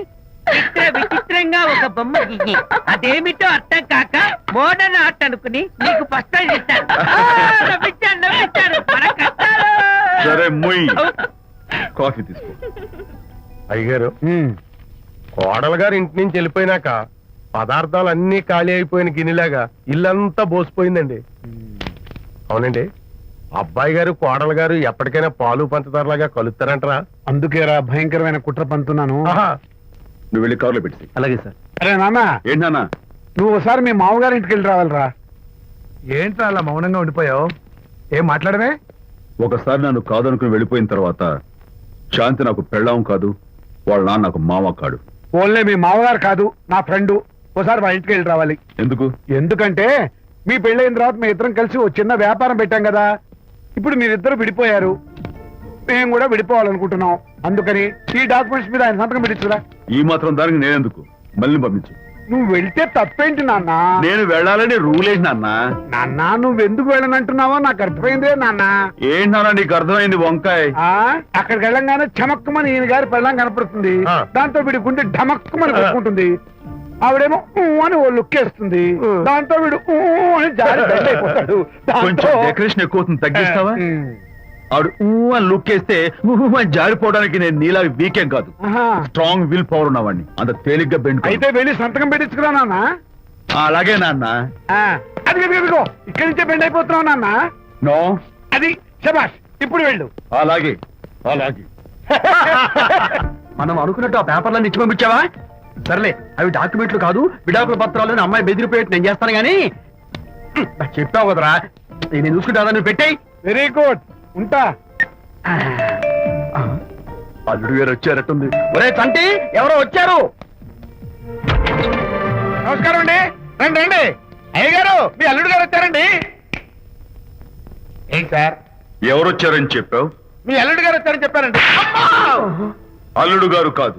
విచిత్రంగా ఒక బొమ్మ గీయి. అదేమిటో అర్థం కాక మోడర్న్ ఆర్ట్ అనుకుని నీకు ఫస్ట్ ప్రైజ్ ఇస్తాను. నవ్వించాను. మన కష్టాలు. సరే మొయ్, కాఫీ తీసుకో. అయ్యగారు, కోడలు గారు ఇంటి నుంచి వెళ్ళిపోయినాక పదార్థాలు అన్ని ఖాళీ అయిపోయిన గిన్నెలాగా ఇల్లంతా బోసిపోయిందండి. అవునండి, అబ్బాయి గారు కోడలు గారు ఎప్పటికైనా పాలు పంచదారలాగా కలుస్తారంటరా? అందుకేరా భయంకరమైన కుట్ర పంతున్నాను. నువ్వు వెళ్ళి కారులో పెట్టి. అలాగే సార్. అరే నాన్న, ఏంటన్నా? నువ్వు ఒకసారి మీ మామగారి ఇంటికి వెళ్ళి రావాలిరా. ఏంట్రా అలా మౌనంగా ఉండిపోయావు? ఏం మాట్లాడమే? ఒకసారి నన్ను కాదనుకుని వెళ్ళిపోయిన తర్వాత శాంతి నాకు పెళ్ళాం కాదు, వాళ్ళ నాన్న నాకు మామ కాడు. ఓన్లే మీ మామగారు కాదు, నా ఫ్రెండ్. ఒకసారి మా ఇంటికి వెళ్ళి రావాలి. ఎందుకు? ఎందుకంటే మీ పెళ్ళైన తర్వాత మీ ఇద్దరం కలిసి ఓ చిన్న వ్యాపారం పెట్టాం కదా. ఇప్పుడు మీరిద్దరు విడిపోయారు, మేము కూడా విడిపోవాలనుకుంటున్నాం. అందుకని ఈ డాక్యుమెంట్స్ మీద ఆయన సంతకం పెట్టించురా. ఈ మాత్రం దానికి నేనెందుకు? మళ్ళీ పంపించు. నువ్వు వెళ్తే తప్పేంటి నాన్న నేను వెళ్ళాలని రూల్ ఏంటి నాన్న? నాన్న నువ్వెందుకు వెళ్ళనంటున్నావో నాకు అర్థమైందే నాన్న ఏంటి నాన్న నీకు అర్థమైంది వంకాయ్? అక్కడికి వెళ్ళంగానే చమక్కుమని ఈయన గారి పెళ్ళం కనపడుతుంది. దాంతో వీడి గుండె ఢమక్కుమని కొట్టుకుంటుంది. ఆవిడేమో ఊ అని ఓ లుక్ వేస్తుంది. దాంతో వీడు ఊ అని జారి బెడ్ అయిపోతాడు. కొంచెం డెకరేషన్ ఎక్కువ అవుతుంది, తగ్గిస్తావా? ఆవిడ ఊ అని లుక్ వేస్తే ఊ అని జారిపోవడానికి నేను నీలా వీకేం కాదు, స్ట్రాంగ్ విల్ పవర్ ఉన్నవాడిని. అంత తేలిగ్గా బెండ్ అయితే వెళ్ళి సంతకం పెట్టించుకురా నాన్న. అలాగే నాన్న. అది ఇదిగో ఇక్కడి నుంచే బెండ్ అయిపోతున్నావు నాన్న. నో, అది శబాష్, ఇప్పుడు వెళ్ళు. అలాగే అలాగే. మనం అనుకున్నట్టు ఆ పేపర్లను ఇచ్చి పంపించావా? సర్లే, అవి డాక్యుమెంట్లు కాదు, విడాకుల పత్రాలు. అమ్మాయి బెదిరిపోయేట్టు నేను చేస్తాను గానీ చెప్పావు కదరా, నేను చూసుకుంటా. నువ్వు పెట్టాయి. వెరీ గుడ్, ఉంటా. అల్లుడు గారు వచ్చారట్టుంది. ఒరే తంటి, ఎవరో వచ్చారు. నమస్కారం అండి. రండి రండి. అయ్య గారు, మీ అల్లుడు గారు వచ్చారండి. ఏంటి సార్, ఎవరు వచ్చారని చెప్పావు? మీ అల్లుడు గారు వచ్చారని చెప్పారండి. అల్లుడు గారు కాదు,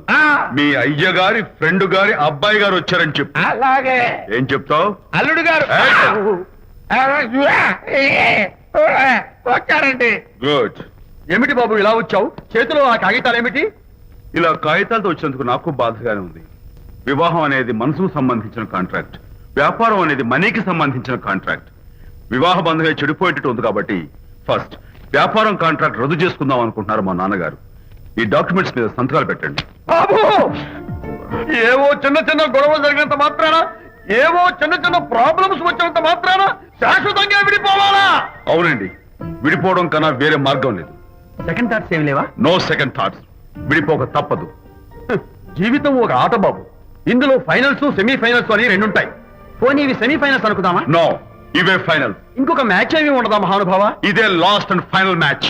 మీ అయ్య గారి ఫ్రెండ్ గారి అబ్బాయి గారు వచ్చారని చెప్పు. అలాగే. ఏం చెప్తావు? అల్లుడు గారు వచ్చారండి. గుడ్. ఏమిటి బాబు ఇలా వచ్చావు? చేతిలో ఆ కాగితాలు ఏమిటి? ఇలా కాగితాలతో వచ్చినందుకు నాకు బాధగానే ఉంది. వివాహం అనేది మనసుకు సంబంధించిన కాంట్రాక్ట్, వ్యాపారం అనేది మనీకి సంబంధించిన కాంట్రాక్ట్. వివాహ బంధంగా చెడిపోయేటట్టు ఉంది కాబట్టి ఫస్ట్ వ్యాపారం కాంట్రాక్ట్ రద్దు చేసుకుందాం అనుకుంటున్నారు మా నాన్నగారు. ఈ డాక్యుమెంట్స్ మీద సంతకాలు పెట్టండి. బాబు, ఏవో చిన్న చిన్న గొడవలు జరిగినంత మాత్రాన, ఏవో చిన్న చిన్న ప్రాబ్లమ్స్ వచ్చినంత మాత్రాన శాశ్వతంగా విడిపోవాలా? అవునండి, విడిపోవడం కన్నా వేరే మార్గం లేదు. సెకండ్ థాట్స్ ఏమి లేవా? No second thoughts. విడిపోక తప్పదు. జీవితం ఒక ఆట బాబు. ఇందులో ఫైనల్స్, సెమీఫైనల్స్ అని రెండుంటాయి. పోనీ ఇవి సెమీఫైనల్స్ అనుకుందామా? నో, ఇవే ఫైనల్. ఇంకొక మ్యాచ్ ఏమి ఉండదా మహానుభావ? ఇదే లాస్ట్ అండ్ ఫైనల్ మ్యాచ్.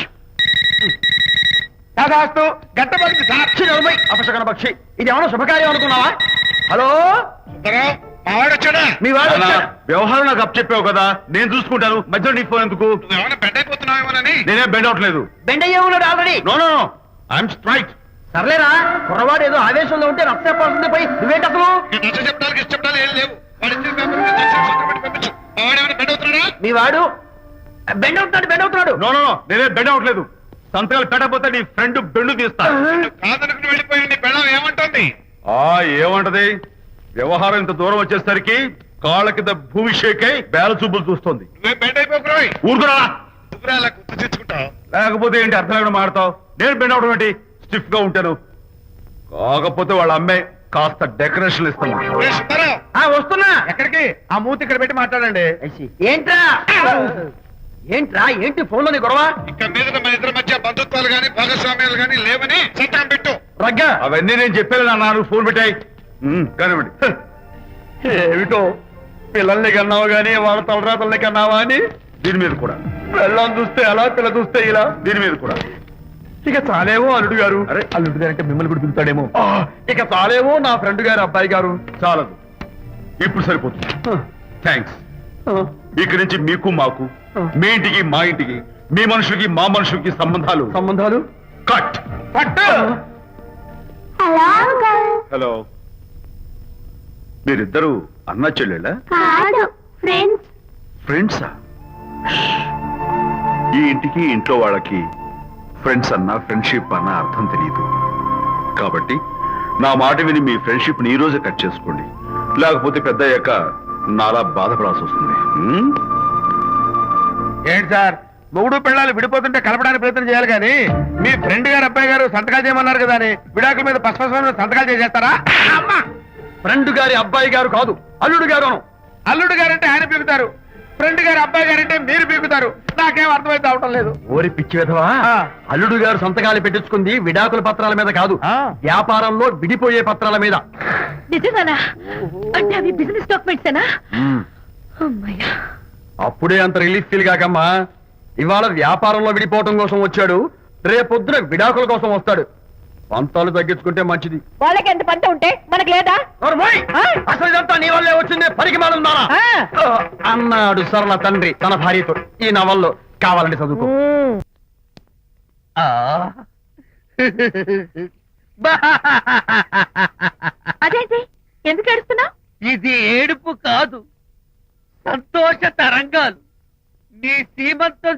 దాదాస్తు గట్టబడి సాక్షి నలభై అపశకన పక్షి. ఇది ఏమన్నా శుభకార్యం అనుకున్నావా? హలో, వచ్చాడా? మీ వాడు నాన్న, వచ్చాడా? వ్యవహారం నాకు అప్ చెప్పావు కదా, నేను చూసుకుంటాను. మధ్యలో నీ ఫోన్ ఎందుకు? ఏమైనా బెడ్ అయిపోతున్నావేమోనని. నేనే బెండ్ అవట్లేదు. బెండ్ అయ్యే ఉన్నాడు already. No no no, I'm straight. సర్లేరా, కుర్రవాడు ఏదో ఆవేశంలో ఉంటే రక్త చెప్పాల్సింది పోయి నువ్వేంటి అసలు? చెప్తాను ఏం లేవు. వాడేమైనా బెడ్ అవుతున్నాడా? మీ వాడు బెండ్ అవుతున్నాడు, బెండ్ అవుతున్నాడు. నో నో నో, నేనే బెండ్ అవట్లేదు. సంతకాలు పెట్టకపోతే నీ ఫ్రెండ్ బెండు తీస్తా. కాదనుకుని వెళ్ళిపోయి నీ పెళ్ళం ఏమంటుంది? ఏమంటది? వ్యవహారం ఇంత దూరం వచ్చేసరికి కాళ్ళ కింద భూమి షేక్ అయి బేల చూపులు చూస్తుంది. నువ్వే బెడ్ అయిపోకురాయి. ఊరుకురా. నువ్వురా అలా గుర్తు తెచ్చుకుంటావు. లేకపోతే ఏంటి అర్థం లేకుండా మాడతావు? నేను బెండ్ అవడం ఏంటి? స్టిఫ్ గా ఉంటాను. కాకపోతే వాళ్ళ అమ్మాయి కాస్త డెకరేషన్ ఇస్తాను. వస్తున్నా. ఎక్కడికి? ఆ మూతి ఇక్కడ పెట్టి మాట్లాడండి. ఏంట్రా ఏంట్రా ఏంటి ఫోన్ లోని గొడవ? ఇక్కడ మీద మన ఇద్దరి మధ్య బంధుత్వాలు గాని భాగస్వామ్యాలు గాని లేవని సంతకం పెట్టు. రగ్గా అవన్నీ నేను చెప్పాను నాన్న, నువ్వు ఫోన్ పెట్టాయి కానివ్వండి. ఏమిటో పిల్లల్ని కన్నావు గానీ వాళ్ళ తలరాతల్ని కన్నావా అని. దీని మీద కూడా పిల్లల్ని చూస్తే అలా, పిల్ల చూస్తే ఇలా. దీని మీద కూడా. ఇక చాలేమో అల్లుడు గారు. అరే, అల్లుడు గారు అంటే మిమ్మల్ని కూడా పిలుతాడేమో. ఇక చాలేమో నా ఫ్రెండ్ గారు అబ్బాయి గారు. చాలదు, ఇప్పుడు సరిపోతుంది. థ్యాంక్స్. ఇక్కడి నుంచి మీకు మాకు, మీ ఇంటికి మా ఇంటికి, మీ మనుషులకి మా మనుషులకి సంబంధాలు కట్. హలో, మీరిద్దరు అన్నా చెల్లెళ్ళా? ఫ్రెండ్సా? ఈ ఇంటికి ఇంట్లో వాళ్ళకి ఫ్రెండ్స్ అన్నా ఫ్రెండ్షిప్ అన్నా అర్థం తెలియదు. కాబట్టి నా మాట విని మీ ఫ్రెండ్షిప్ ని ఈ రోజే కట్ చేసుకోండి, లేకపోతే పెద్ద అయ్యాక నాలా బాధపడాల్సి వస్తుంది. ఏంటి సార్, మొగుడు పిల్లలు విడిపోతుంటే కలపడానికి ప్రయత్నం చేయాలి కానీ మీ ఫ్రెండ్ గారు అబ్బాయి గారు సంతకాలు చేయమన్నారు కదా అని విడాకుల మీద పశ్చిమ సంతకాలు చేసేస్తారా? ఫ్రెండ్ గారి అబ్బాయి గారు కాదు, అల్లుడు గారు. అల్లుడు గారంటే ఆయన పీకుతారు, ఫ్రెండ్ గారు అబ్బాయి గారంటే మీరు పీకుతారు. నాకేం అర్థమైతే అవటం లేదు. ఓరి పిచ్చి విధవా, అల్లుడు గారు సంతకాలు పెట్టించుకుంది విడాకుల పత్రాల మీద కాదు, వ్యాపారంలో విడిపోయే పత్రాల మీద. నిజంగానా? అంటే అవి బిజినెస్ డాక్యుమెంట్స్ అమ్మయ్యా. అప్పుడే అంత రిలీఫ్ ఫీల్ కాకమ్మా. ఇవాళ వ్యాపారంలో విడిపోవటం కోసం వచ్చాడు, రేపొద్దున విడాకుల కోసం వస్తాడు. పంతాలు తగ్గించుకుంటే మంచిది. వాళ్ళకి ఎంత పంట ఉంటే మనకు లేదా? అసలు ఇదంతా నీ వల్లే వచ్చింది, పరికిమాలున్నారా అన్నాడు సరళ తండ్రి తన భార్యతో ఈ నవల్లో. కావాలంటే చదువుకో. అదేంటి ఎందుకు ఏడుస్తున్నావు? ఇది ఏడుపు కాదు, సంతోష తరంగాలు. నీ సీమంతం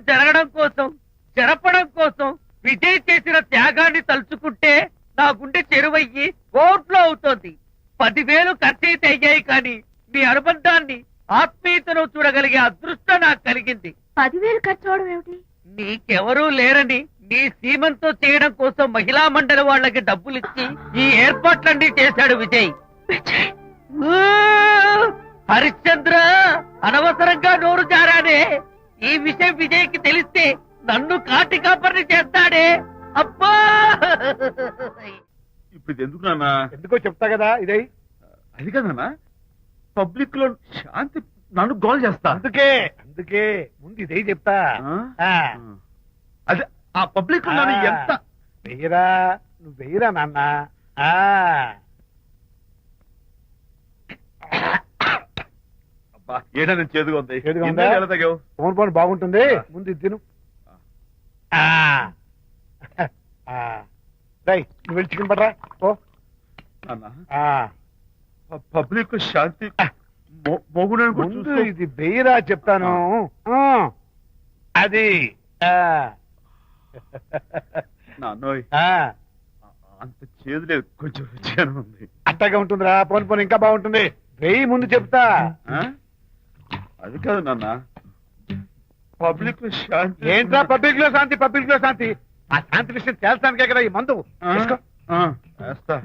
జరపడం కోసం విజయ్ చేసిన త్యాగాన్ని తలుచుకుంటే నా గుండె చెరువయ్యి కోట్లో అవుతోంది. 10,000 ఖర్చయితే అయ్యాయి, కానీ మీ అనుబంధాన్ని ఆత్మీయతను చూడగలిగే అదృష్టం నాకు కలిగింది. 10,000 ఖర్చు అవడం ఏమిటి? నీకెవరూ లేరని నీ సీమంతో చేయడం కోసం మహిళా మండలి వాళ్ళకి డబ్బులిచ్చి ఈ ఏర్పాట్లన్నీ చేశాడు విజయ్. ఊ! హరిశ్చంద్ర, అనవసరంగా నోరు జారానే. ఈ విషయం విజయ్కి తెలిస్తే నన్ను కాటి కాపర్ని చేస్తాడే. అబ్బా! ఇప్పుడు ఇది ఎందుకు నాన్న? ఎందుకో చెప్తా కదా ఇదే. అది కదన్నా, పబ్లిక్ లో శాంతి నన్ను గోల్ చేస్తా. అందుకే ముందు ఇదే చెప్తా. ఆ? అదే ఆ పబ్లిక్ లో నన్ను ఎంత వెయ్యరా, నువ్వు వెయ్యరా నాన్న. అబ్బా, ఏడా నేను చేదుగా ఉంది. చేదుగా ఉందా? ఇందాక ఎలా తాగావు? ఫోన్ బాగుంటుంది, ముందు ఇది తిను. నువ్వు వెళ్ళి చికెన్ పడరా ఓ. నాన్న, పబ్లిక్ శాంతి మొగుడని కూడా ముందు చూస్తూ- ఇది వెయ్యరా చెప్తాను. అది నాన్నోయ్, అంత చేదు లేదు, కొంచెం రుచిగానే ఉంది. అట్టగా ఉంటుందిరా. పోను ఇంకా బాగుంటుంది. వెయ్యి ముందు చెప్తా. ఆ? అది కాదు నాన్న, పబ్లిక్ లో శాంతి ఏంట్రా పబ్లిక్ లో శాంతి? పబ్లిక్ లో శాంతి ఆ శాంతి విషయం తేల్చడానికే కదా ఈ మందు. తీసుకో. వేస్తా.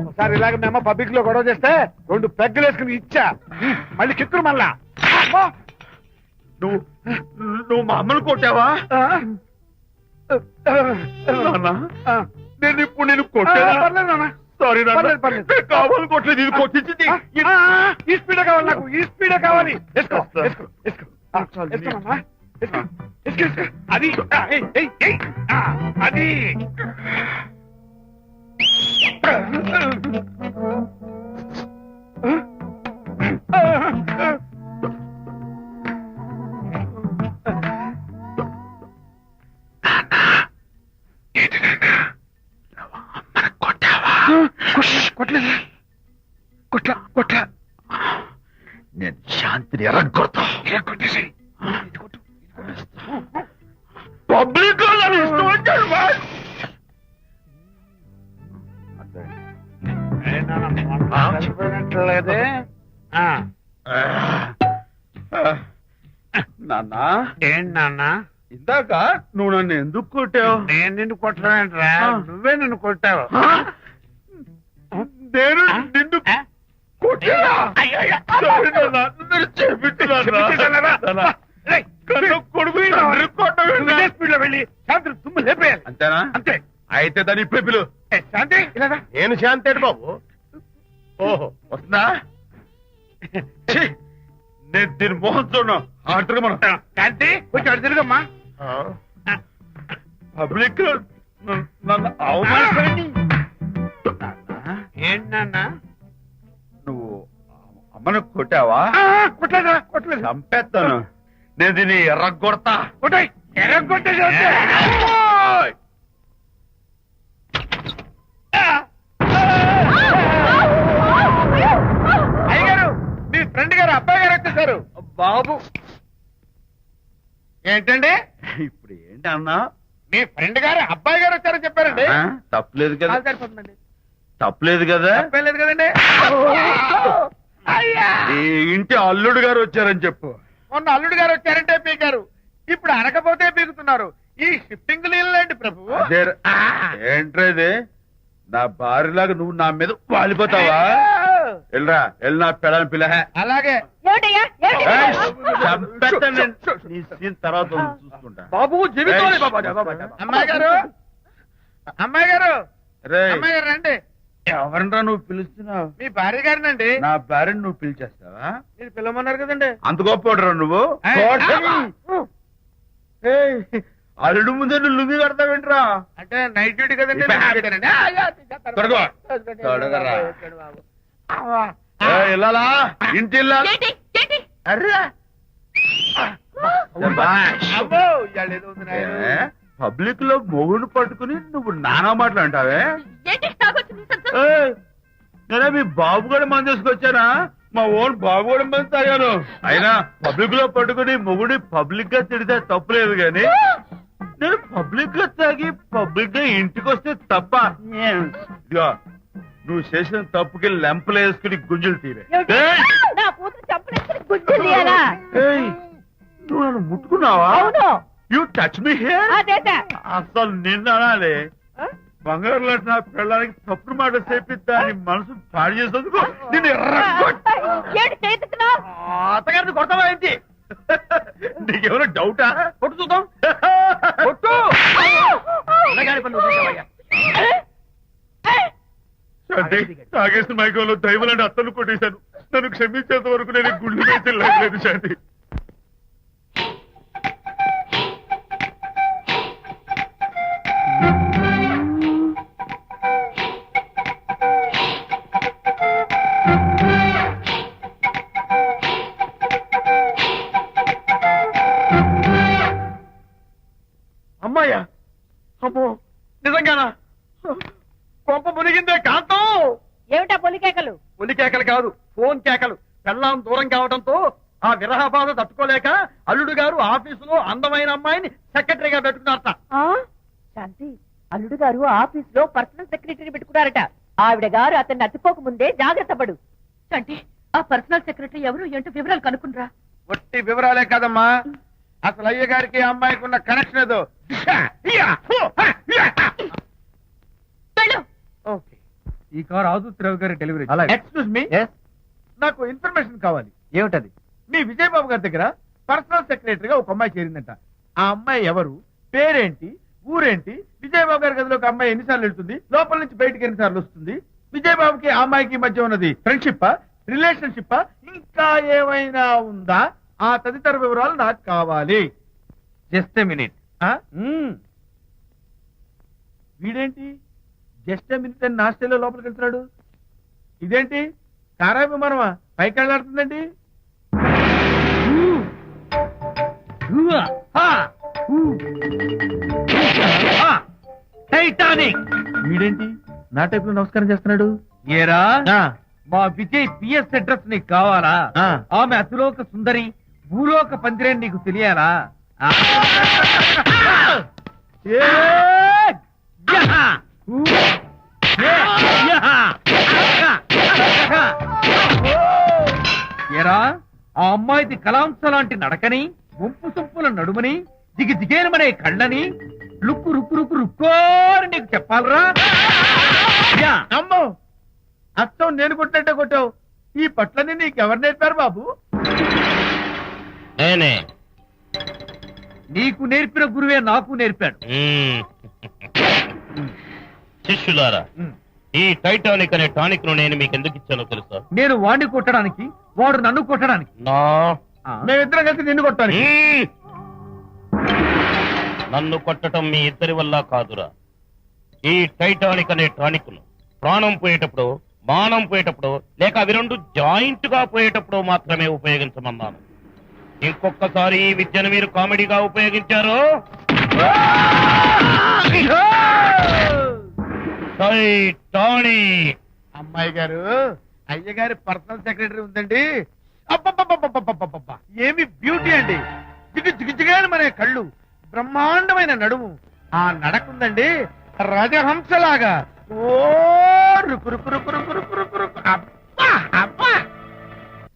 ఒకసారి ఇలాగ మేము పబ్లిక్ లో గొడవ చేస్తే 2 పెగ్గలు వేసుకుని ఇచ్చా. మళ్ళీ కిక్కురు మళ్ళా. అమ్మో! నువ్వు మా అమ్మను కొట్టావా? నాన్న, నేను ఇప్పుడు నేను కొట్టానా? పర్లేదు నాన్న. సారీ పర్లేదు, పర్లేదు. కావాలి కొట్టలేదు, ఇది కొట్టించింది. ఈ స్పీడే కావాలి నాకు, ఈ స్పీడే కావాలి. వేసుకో, వేస్తా. వేసుకో, వేసుకో. వేసుకో, నాన్న. వేసుకో, వేసుకో, వేసుకో. అది ఏయ్, ఏయ్, ఏయ్. అది కొట్టలేదు. కొట్ల నేను శాంతిని ఎరగొడతా. కొట్టేసి పబ్లిక్ లో నన్ను ఇష్టం వచ్చాడు బాస్. చనిపోయినట్లేదే. నాన్న, ఏంటి నాన్న? ఇందాక నువ్వు నన్ను ఎందుకు కొట్టావు? నేను నిన్ను కొట్టలేంట్రా, నువ్వే నన్ను కొట్టావు. నేను నిన్ను కొట్టానా? సారీ నాన్న, నన్ను చేపించున్నాను. కొడుకు స్పీడ్ లో వెళ్ళి శాంతి తుమ్ము లేపేయాలి. అంతేనా? అంతే. అయితే దాని ఇప్పుడే పిలు. శాంతి ఇలా రా. నేను శాంతేడు బాబు. ఓహో, వస్తుందా? ఛీ, నేను దీని మోహన్ చూడను. ఆటగా మనం శాంతి కొంచెం అటు తిరుగమ్మా. పబ్లిక్ లో నన్ను అవమానించండి. ఏంటి నాన్న? నువ్వు అమ్మను కొట్టావా? కొట్టలేదా? కొట్టలేదు. చంపేస్తాను. నేను దీన్ని ఎర్రగొడతా. కొట్టాయి ఎర్రగొట్టేసి అయ్యగారు, మీ ఫ్రెండ్ గారు అబ్బాయి గారు వచ్చేసారు. బాబు, ఏంటండి? ఇప్పుడు ఏంటి అన్నా? మీ ఫ్రెండ్ గారు అబ్బాయి గారు వచ్చారని చెప్పారండి. తప్పలేదు కదా? సరిపోతుందండి. తప్పలేదు కదా? తప్పలేదు కదండి. ఈ ఇంటి అల్లుడు గారు వచ్చారని చెప్పు. మొన్న అల్లుడు గారు వచ్చారంటే పీకారు, ఇప్పుడు అనకపోతే పీకుతున్నారు. ఈ షిఫ్టింగ్ నీళ్ళండి ప్రభు. అదే ఏంట్రేది? నా భార్యలాగా నువ్వు నా మీద వాలిపోతావా? వెళ్ళరా, వెళ్ళి నా పెళ్ళని పిల్ల. అలాగే. నీ సీన్ తర్వాత చూసుకుంటా. బాబు జీవితం. అమ్మాయి గారు, అమ్మాయి గారు, రేయ్, అమ్మాయి గారు రండి. ఎవరినరా నువ్వు పిలుస్తున్నావు? మీ భార్య గారినండి. నా భార్యను నువ్వు పిలిచేస్తావా? మీరు పిల్లమన్నారు కదండి. అంత గొప్ప నువ్వు? ఏయ్, అల్లుడు ముందే నువ్వు లుంగి కడతావేంట్రా? అంటే నైట్ డ్యూటీ కదండి. త్వరగా. త్వరగా. ఏయ్, ఇల్లాలా? ఇంటి ఇల్లాలా? ఏంటి? ఏంటి? అర్రా. శభాష్. అబ్బో, ఇవాళ ఏదో ఉంది నాయనా. పబ్లిక్ లో మొగుడు పట్టుకుని నువ్వు నానా మాటలు అంటావే? ఏంటి తాగొచ్చింది సంతోషం? ఏయ్, నేనే మీ బాబు కూడా మంది తీసుకొచ్చానా? మా ఓన్ బాబు కూడా మంది తాగాను. అయినా పబ్లిక్ లో పట్టుకుని మొగుడి పబ్లిక్ గా తిడితే తప్పులేదు గాని నేను పబ్లిక్ గా తాగి పబ్లిక్ గా ఇంటికి వస్తే తప్ప. ఇదిగో నువ్వు చేసిన తప్పుకి లెంపలు వేసుకుని గుంజులు తీరే. ఏయ్! నా కూతురు చంపలేసుకుని గుజ్జులు తీయాలా? ఏయ్! నువ్వు నన్ను ముట్టుకున్నావా? అవును. You touch me here. అదేట. అసలు నిన్న అనాలి. బంగారు లాంటి నా పిల్లలకి తప్పుడు మాట చెప్పిద్దాని మనసు పాడు చేసేందుకు నిన్ను ఏంటి చేతుకున్నావు? అత్తగారిని కొడతావా ఏంటి? నీకేమైనా డౌటా? కొట్టు చూద్దాం. కొట్టు. శాంతి, తాగేసిన మైకంలో దైవలాంటి అత్తలు కొట్టేశాను. నన్ను క్షమించేంత వరకు నేను గుళ్ళు వేసి లేదు శాంతి. అమ్మాయ్యా, అమ్మో నిజంగానా? కొంప మునిగిందే కాంతం. ఏమిటా పొలికేకలు? ఒలి కేకలు కాదు, ఫోన్ కేకలు. పెళ్ళాం దూరం కావడంతో ఆ విరహ బాధ తట్టుకోలేక అల్లుడు గారు ఆఫీసులో అందమైన అమ్మాయిని సెక్రటరీగా పెట్టుకున్నారట. శాంతి, అల్లుడు గారు ఆఫీస్ లో పర్సనల్ సెక్రటరీ పెట్టుకున్నారట. ఆవిడ గారు అతన్ని అతుక్కోక ముందే జాగ్రత్త పడు. అంటే ఆ పర్సనల్ సెక్రటరీ ఎవరు ఏంటో వివరాలు కనుక్కునరా. ఒట్టి వివరాలే కదమ్మా, అసలు అయ్య గారికి అమ్మాయికి ఉన్న కనెక్షన్ ఏదో. వెళ్ళు. ఓకే, ఈ కార్ ఆదుత్రావు గారి డెలివరీ. ఎక్స్క్యూజ్ మీ, నాకు ఇన్ఫర్మేషన్ కావాలి. ఏమిటది? మీ విజయబాబు గారి దగ్గర పర్సనల్ సెక్రటరీగా ఒక అమ్మాయి చేరిందంట. ఆ అమ్మాయి ఎవరు, పేరేంటి, ఊరేంటి, విజయబాబు గారి గదిలోకి అమ్మాయి ఎన్నిసార్లు వెళ్తుంది, లోపల నుంచి బయటికి ఎన్నిసార్లు వస్తుంది, విజయబాబుకి ఆ అమ్మాయికి మధ్య ఉన్నది ఫ్రెండ్షిప్, రిలేషన్షిప్, ఇంకా ఏమైనా ఉందా? ఆ తదితర వివరాలు నాకు కావాలి. Just minute. వీడేంటి జస్ట్ మినిట్ అని నాస్టేలో లోపలికి వెళ్తున్నాడు? ఇదేంటి కారా విమానమా పైకి వెళ్ళాడుతుందండి? టైటానిక్. వీడేంటి నా టైప్ లో నమస్కారం చేస్తున్నాడు? ఏరా, ఆ, మా విజయ్ పిఎస్ అడ్రస్ నీకు కావాలా? ఆ. ఆమె అతిలోక సుందరి, భూలోక పందిరేని నీకు తెలియాలా? ఏ, యహా! యహా! ఏరా, ఆ అమ్మాయిది కలాంస లాంటి నడకని, వంపు సొంపుల నడుమని, దిగి దిగేనమనే కళ్ళని, లుక్కు రుక్కు రుక్కు రుక్కోని నీకు చెప్పాలరా? యా! అమ్మో, అచ్చం నేను కొట్టినట్టే కొట్టావు. ఈ పట్లని నీకెవరు నేర్పారు బాబు? నేనే. నీకు నేర్పిన గురువే నాకు నేర్పాడు. శిష్యులారా, ఈ టైటానిక్ అనే టానిక్ ను నేను మీకు ఎందుకు ఇచ్చానో తెలుసా? నేను వాడిని కొట్టడానికి, వాడు నన్ను కొట్టడానికి. నా మేమిద్దరం కలిసి నిన్ను కొట్టాలి. మ్మ్. నన్ను కొట్టడం మీ ఇద్దరి వల్ల కాదురా. ఈ టైటానిక్ అనే టానిక్ ను ప్రాణం పోయేటప్పుడు, మానం పోయేటప్పుడు, లేక అవి రెండు జాయింట్ గా పోయేటప్పుడు మాత్రమే ఉపయోగించమన్నాను. ఇంకొకసారి ఈ విద్యను మీరు కామెడీగా ఉపయోగించారు, టైటానిక్. అమ్మాయి గారు, అయ్య గారి పర్సనల్ సెక్రటరీ ఉందండి. అబ్బబ్బబ్బబ్బబ్బబ్బబ్బబ్బ! ఏమి బ్యూటీ అండి. జిగు జిగుజిగాని మనే కళ్ళు, బ్రహ్మాండమైన నడుము, ఆ నడకుందండి రాజహంసలాగా. ఓ రుకు రుకు రుకు రుకు రుకు రుకు రుకు. అబ్బా అబ్బా!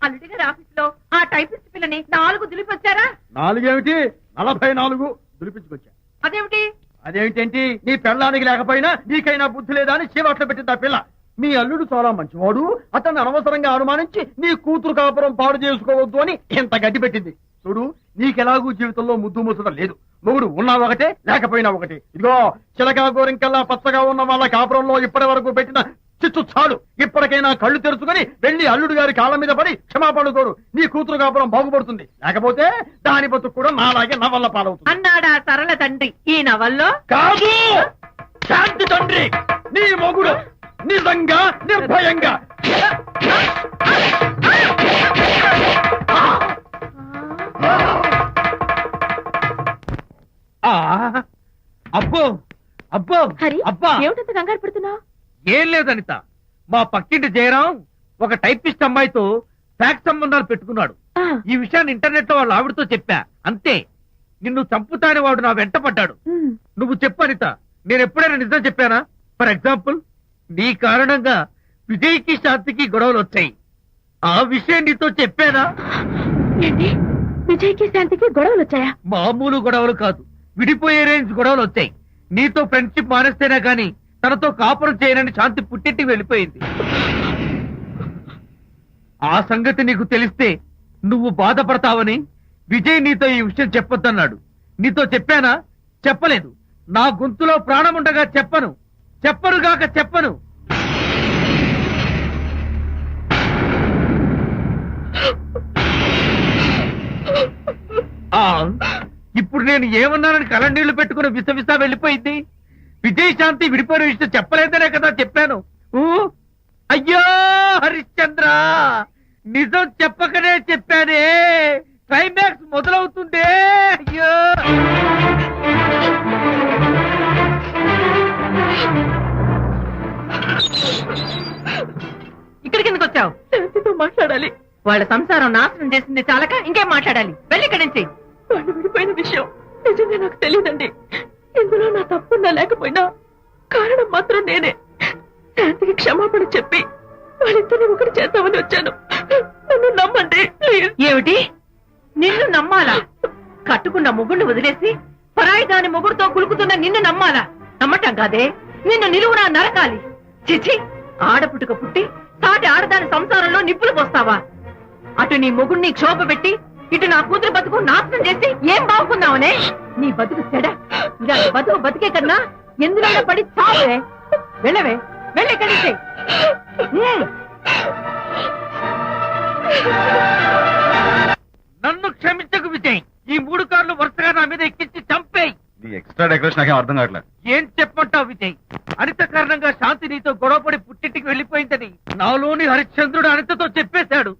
అల్లుడి గారి ఆఫీస్ లో ఆ టైపిస్ట్ పిల్లని 4 దులిపొచ్చారా? 4 ఏమిటి, 44 దులిపించుకొచ్చా. అదేమిటి? అదేమిటేంటి, నీ పెళ్ళానికి లేకపోయినా నీకైనా బుద్ధి లేదా అని చీవాట్లు పెట్టింది ఆ పిల్ల. మీ అల్లుడు చాలా మంచివాడు, అతన్ని అనవసరంగా అనుమానించి నీ కూతురు కాపురం పాడు చేసుకోవద్దు అని ఇంత గడ్డి పెట్టింది. చూడు, నీకెలాగూ జీవితంలో ముద్దు ముచ్చడం లేదు. మొగుడు ఉన్నా ఒకటే, లేకపోయినా ఒకటి. ఇదిగో చిలకా గోరింకల్లా పచ్చగా ఉన్న వాళ్ళ కాపురంలో ఇప్పటి వరకు పెట్టిన చిచ్చు చాలు. ఇప్పటికైనా కళ్ళు తెరుచుకొని వెళ్ళి అల్లుడు గారి కాళ్ళ మీద పడి క్షమాపణ కోరు. నీ కూతురు కాపురం బాగుపడుతుంది. లేకపోతే దాని బతుకు కూడా నాలాగే నవల్ల పాలవుతుంది. అన్నాడా సరళ తండ్రి ఈ నవల్లో? కాదు, శాంతి తండ్రి, నీ మొగుడు నిజంగా నిర్భయంగా. అబ్బో అబ్బో హరి, అబ్బా! ఏమిటంత కంగారు పడుతున్నావు? ఏం లేదు అనిత, మా పక్కింటి జయరాం ఒక టైపిస్ట్ అమ్మాయితో ఫ్యాక్స్ సంబంధాలు పెట్టుకున్నాడు. ఈ విషయాన్ని ఇంటర్నెట్ లో వాళ్ళ ఆవిడతో చెప్పా. అంతే, నిన్ను చంపుతాని వాడు నా వెంట పడ్డాడు. నువ్వు చెప్పు అనిత, నేను ఎప్పుడైనా నిజం చెప్పానా? ఫర్ ఎగ్జాంపుల్, నీ కారణంగా విజయ్కి శాంతికి గొడవలు వచ్చాయి. ఆ విషయం నీతో చెప్పానా? ఏంటి, విజయ్కి శాంతికి గొడవలు వచ్చాయా? మామూలు గొడవలు కాదు, విడిపోయే రేంజ్ గొడవలు వచ్చాయి. నీతో ఫ్రెండ్షిప్ మానేస్తేనే గాని తనతో కాపురం చేయనని శాంతి పుట్టింటికి వెళ్ళిపోయింది. ఆ సంగతి నీకు తెలిస్తే నువ్వు బాధపడతావని విజయ్ నీతో ఈ విషయం చెప్పొద్దన్నాడు. నీతో చెప్పానా? చెప్పలేదు. నా గొంతులో ప్రాణముండగా చెప్పను, చెప్పనుగాక చెప్పను. ఇప్పుడు నేను ఏమన్నానని కళ్ళనీళ్లు పెట్టుకుని విసవిసా వెళ్ళిపోయింది. విజయ్ శాంతి విడిపోయిన విషయం చెప్పలేదనే కదా చెప్పాను. అయ్యో హరిశ్చంద్ర, నిజం చెప్పకనే చెప్పానే, క్లైమాక్స్ మొదలవుతుందే. అయ్యో ఇక్కడికి ఎందుకు వచ్చావు? శాంతితో మాట్లాడాలి. వాళ్ళ సంసారం నాశనం చేసింది చాలక ఇంకేం మాట్లాడాలి? వెళ్ళి ఇక్కడి నుంచి. వాళ్ళు విడిపోయిన విషయం నిజంగా నాకు తెలియదండి. ఇందులో నా తప్పున్నా లేకపోయినా కారణం మాత్రం నేనే. శాంతికి క్షమాపణ చెప్పి వాళ్ళిద్దరిని ఒకటి చేద్దామని వచ్చాను. నన్ను నమ్మండి ప్లీజ్. ఏమిటి, నిన్ను నమ్మాలా? కట్టుకున్న మొగుడిని వదిలేసి పరాయి దాని మొగుడుతో కులుకుతున్న నిన్ను నమ్మాలా? నమ్మటం కాదే, నిన్ను నిలువునా నరకాలి. చిచి, ఆడపుట్టుక పుట్టి సాటి ఆడదాని సంసారంలో నిప్పులు పోస్తావా? అటు నీ మొగుడిని క్షోభ పెట్టి ఇటు నా కూతురు బతుకు నాశనం చేసి ఏం బాగుకున్నావనే? నీ బతుకు చెడ. ఇలాంటి బతుకు బతికే కన్నా ఎందులో పడి చావే. వెళ్ళవే, వెళ్ళి కలిసే. నన్ను క్షమించకు విజయ్. ఈ 3 కార్లు వరుసగా నా మీద ఎక్కించి చంపేయి. నీ ఎక్స్ట్రా డెకరేషన్ నాకేం అర్థం కావట్లేదు. ఏం చెప్పంటావు విజయ్? అనిత కారణంగా శాంతి నీతో గొడవపడి పుట్టింటికి వెళ్ళిపోయిందని నాలోని హరిశ్చంద్రుడు అనితతో చెప్పేశాడు.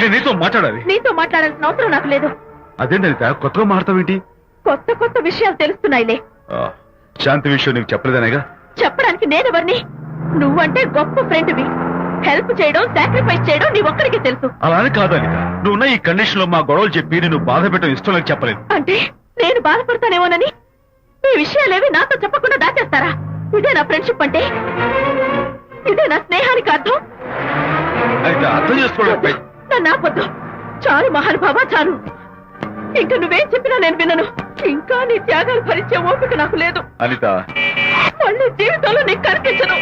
నేను నీతో మాట్లాడాలి. నీతో మాట్లాడాల్సిన అవసరం నాకు లేదు. అదేంటి అనిత, కొత్తగా మాట్లాడతావేంటి? కొత్త కొత్త విషయాలు తెలుస్తున్నాయిలే. శాంతి విషయం నీకు చెప్పలేదనేగా? చెప్పడానికి నేనెవరిని? నువ్వంటే గొప్ప ఫ్రెండ్వి. హెల్ప్ చేయడం, సాక్రిఫైస్ చేయడం నీ ఒక్కడికి తెలుసు. అలానే కాదు అనిత, నువ్వున్న ఈ కండిషన్ లో మా గొడవలు చెప్పి నేను బాధ పెట్టడం ఇష్టం నాకు చెప్పలేదు. అంటే నేను బాధపడతానేమోనని ఈ విషయాలేవి నాతో చెప్పకుండా దాచేస్తారా? ఇదే నా ఫ్రెండ్షిప్ అంటే? ఇదే నా స్నేహానికి అర్థం? అనిత, అర్థం చేసుకోవడం. నన్ను ఆపొద్దు. చాలు మహానుభావ, చాలు. ఇంకా నువ్వేం చెప్పినా నేను వినను. ఇంకా నీ త్యాగాలు భరించే ఓపిక నాకు లేదు. అనిత, మళ్ళీ జీవితంలో నీకు కనిపించను.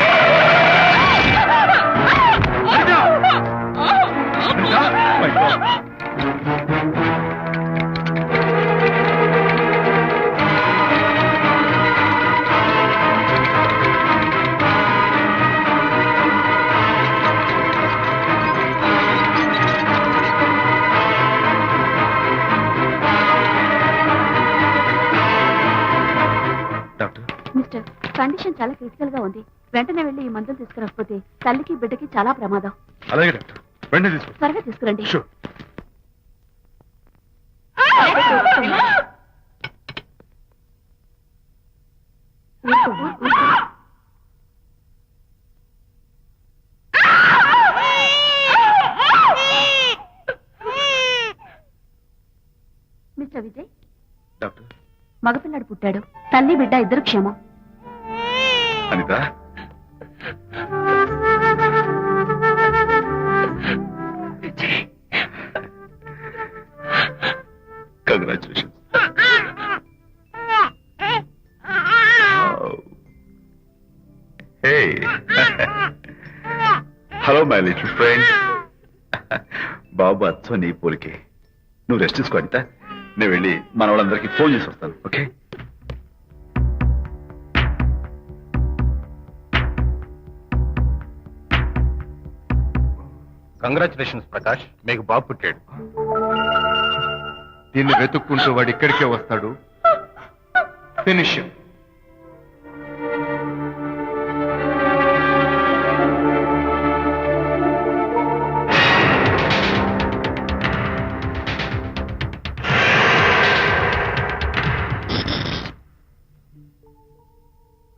మిస్టర్, కండిషన్ చాలా క్రిటికల్ గా ఉంది. వెంటనే వెళ్ళి ఈ మందులు తీసుకురాకపోతే తల్లికి బిడ్డకి చాలా ప్రమాదం. అలాగే డాక్టర్, వెంటనే తీసుకో. త్వరగా తీసుకురండి. షూర్. మిస్టర్ విజయ్, డాక్టర్, మగపిల్లాడు పుట్టాడు. తల్లి బిడ్డ ఇద్దరు క్షేమం. Anita, congratulations. Hello my little friend. బాబు అచ్చో నీ పోలికే. నువ్వు రెస్ట్ తీసుకో అనిత, నేను వెళ్ళి మన వాళ్ళందరికీ ఫోన్ చేసి వస్తాను. ఓకే? కంగ్రాచులేషన్స్ ప్రకాష్, మీకు బాబు పుట్టాడు. దీన్ని వెతుక్కుంటూ వాడు ఇక్కడికే వస్తాడు. ఫినిష్.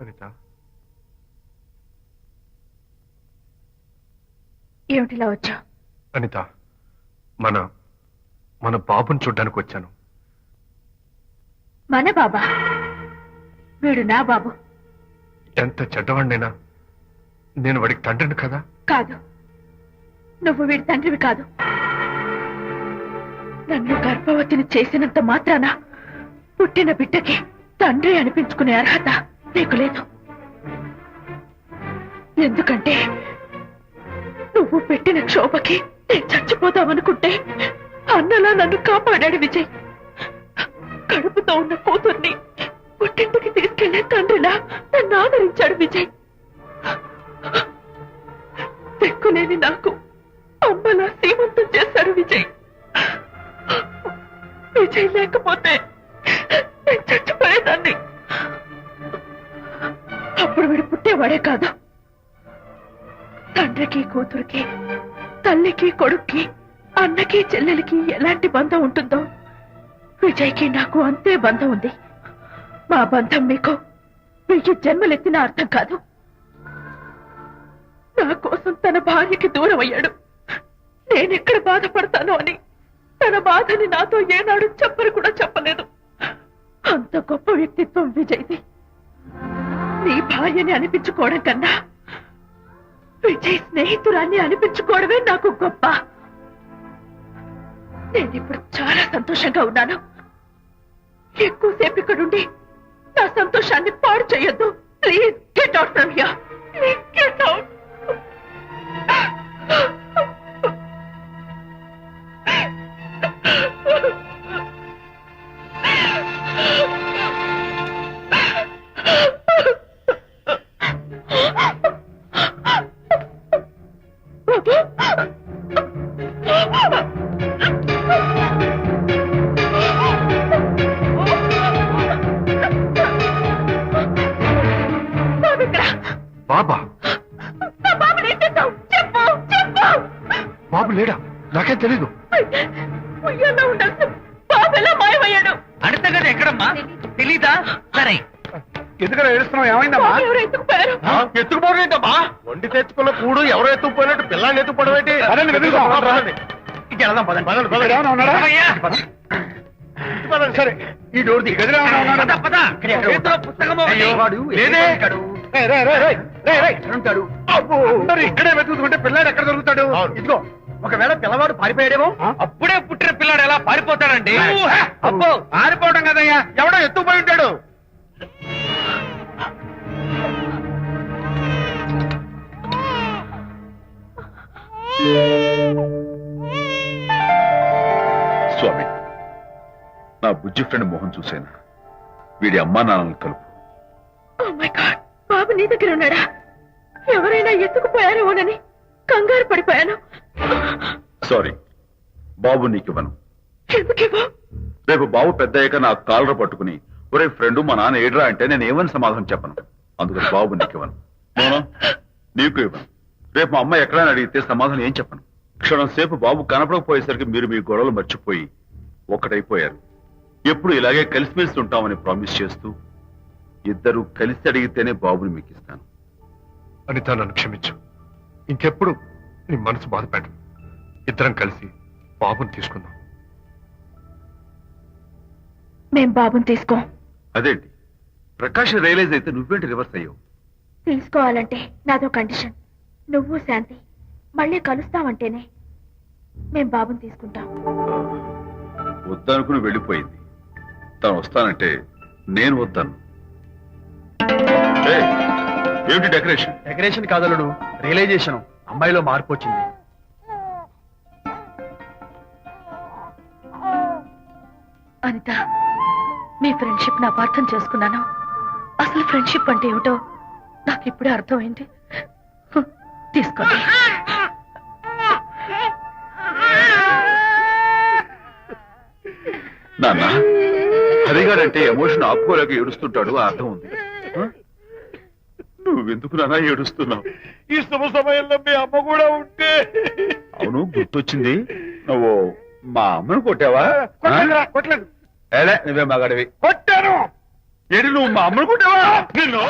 అనిత, ఏమిటిలా వచ్చా? అనిత, మన మన బాబుని చూడ్డానికి వచ్చాను. మన బాబా? వీడు నా బాబు ఎంత చెడ్డవాడినైనా నేను వాడికి తండ్రిని కదా. కాదు, నువ్వు వీడి తండ్రివి కాదు. నన్ను గర్భవతిని చేసినంత మాత్రాన పుట్టిన బిడ్డకి తండ్రి అనిపించుకునే అర్హత నీకు లేదు. ఎందుకంటే నువ్వు పెట్టిన క్షోభకి నేను చచ్చిపోతావనుకుంటే అన్నలా నన్ను కాపాడాడు విజయ్. కడుపుతో ఉన్న కూతుర్ని పుట్టింటికి తీసుకెళ్లే తండ్రిలా నన్ను ఆదరించాడు విజయ్. దిక్కులేని నాకు అమ్మలా సీమంతం చేశాడు విజయ్. విజయ్ లేకపోతే నేను చచ్చిపోయేదాన్ని. అప్పుడు వీడు పుట్టేవాడే కాదు. తండ్రికి కూతురికి, తల్లికి కొడుక్కి, అన్నకి చెల్లెలికి ఎలాంటి బంధం ఉంటుందో విజయ్కి నాకు అంతే బంధం ఉంది. మా బంధం మీకు 1000 జన్మలెత్తిన అర్థం కాదు. నా కోసం తన భార్యకి దూరం అయ్యాడు. నేనెక్కడ బాధపడతానో అని తన బాధని నాతో ఏనాడు చెప్పరు కూడా చెప్పలేదు. అంత గొప్ప వ్యక్తిత్వం విజయ్ది. నీ భార్యని అనిపించుకోవడం కన్నా విజయ్ స్నేహితురాన్ని అనిపించుకోవడమే నాకు గొప్ప. నేనిప్పుడు చాలా సంతోషంగా ఉన్నాను. ఎక్కువసేపు ఇక్కడుండి నా సంతోషాన్ని పాడు చేయొద్దు. Please get out from here. Please get out. బాబా? చెప్పు చెప్పు. బాబు లేడా? నాకేం తెలీదు. ఉయ్యాలో ఉండాల్సిన బాబు ఎలా మాయమయ్యాడు? అడితే కదా ఎక్కడమ్మా? తెలీదా? సరే, ఎందుకలా ఏడుస్తున్నావు? ఏమైందమ్మా? బాబు ఎవరు ఎత్తుకుపోయారు? ఎత్తుకుపోవడమా? వండి తెచ్చుకున్న కూడు ఎవరో ఎత్తుకుపోయినట్టు పిల్లాన్ని ఎత్తుకుపోవడం ఏంటి? అదండి, వెతుకుదాం. వెళ్దాం, పదండి, పదండి, పదండి. ఏమైనా ఉన్నాడా? పదండి, సరే ఈ డోర్ ది గదిలో ఏమైనా ఉన్నాడా? పద, పద. చేతిలో పుస్తకం ఒకటి. లేదే. రేయ్, రేయ్, రేయ్, రేయ్, రేయ్, రేయ్. అందరూ ఇక్కడే వెతుకుతుంటే పిల్లాడు ఎక్కడ దొరుకుతాడు? అవును. ఇదిగో, ఒకవేళ పిల్లవాడు పారిపోయాడేమో. అప్పుడే పుట్టిన పిల్లాడు ఎలా పారిపోతాడండి? అబ్బో, పారిపోవడం కదయ్యా, ఎవడో ఎత్తుకుపోయి ఉంటాడు. స్వామి, నా బుజ్జి ఫ్రెండ్ మోహన్ చూశాను. వీడి అమ్మా నాన్నలను కలుపు. ఓ మై గాడ్, బాబు నీ దగ్గర ఉన్నాడా? ఎవరైనా ఎత్తుకుపోయారేమోనని కంగారు పడిపోయాను. సారీ, బాబు నీకివ్వను. ఎందుకివ్వు? రేపు బాబు పెద్ద అయ్యాక నా కాలర పట్టుకుని ఒరే ఫ్రెండ్ మా నాన్న ఏడ్రా అంటే నేను ఏమని సమాధానం చెప్పను. అందుకని బాబు నీకివ్వను. మోనా, నీకు ఇవ్వను. రేపు మా అమ్మ ఎక్కడైనా అడిగితే సమాధానం ఏం చెప్పను. క్షణం సేపు బాబు కనపడకపోయేసరికి మీరు మీ గొడవలు మర్చిపోయి ఒక్కటైపోయారు. ఎప్పుడు ఇలాగే కలిసిమెలిసి ఉంటామని ప్రామిస్ చేస్తూ ఇద్దరు కలిసి అడిగితేనే బాబుని మీకు ఇస్తాను. అనిత, నన్ను క్షమించు. ఇంకెప్పుడు నీ మనసు బాధపెట్టను. ఇద్దరం కలిసి బాబుని తీసుకుందాం. మేం బాబుని తీసుకో. అదేంటి, ప్రకాష్ రియలైజ్ అయితే నువ్వేంటి రివర్స్ అయ్యావు? తీసుకోవాలంటే నాదో కండిషన్. నువ్వు శాంతి మళ్ళీ కలుస్తావంటేనే మేం బాబుని తీసుకుంటాం. వద్దనుకుని వెళ్ళిపోయింది. తను వస్తానంటే నేను వద్దాను. ఏయ్, ఏమిటి డెకరేషన్? Decoration కాదలుడు, realisation. అమ్మాయిలో మార్పు వచ్చింది. అనిత, మీ ఫ్రెండ్షిప్ నా అర్థం చేసుకున్నాను. అసలు ఫ్రెండ్షిప్ అంటే ఏమిటో నాకు ఇప్పుడే అర్థమైంది. తీసుకోండి. నాన్న, హరిగాడంటే ఎమోషన్ ఆపుకోలేక ఏడుస్తుంటాడు, ఆ అర్థం ఉంది. ఆ? నువ్వెందుకు నాన్న ఏడుస్తున్నావు? ఈ శుభ సమయంలో మీ అమ్మ కూడా ఉంటే. అవును, గుర్తొచ్చింది. నువ్వు మా అమ్మను కొట్టావా? కొట్టలేదు. ఏలే, నువ్వే మగాడివి. కొట్టాను. ఏడి, నువ్వు మా అమ్మను కొట్టావా? నిన్ను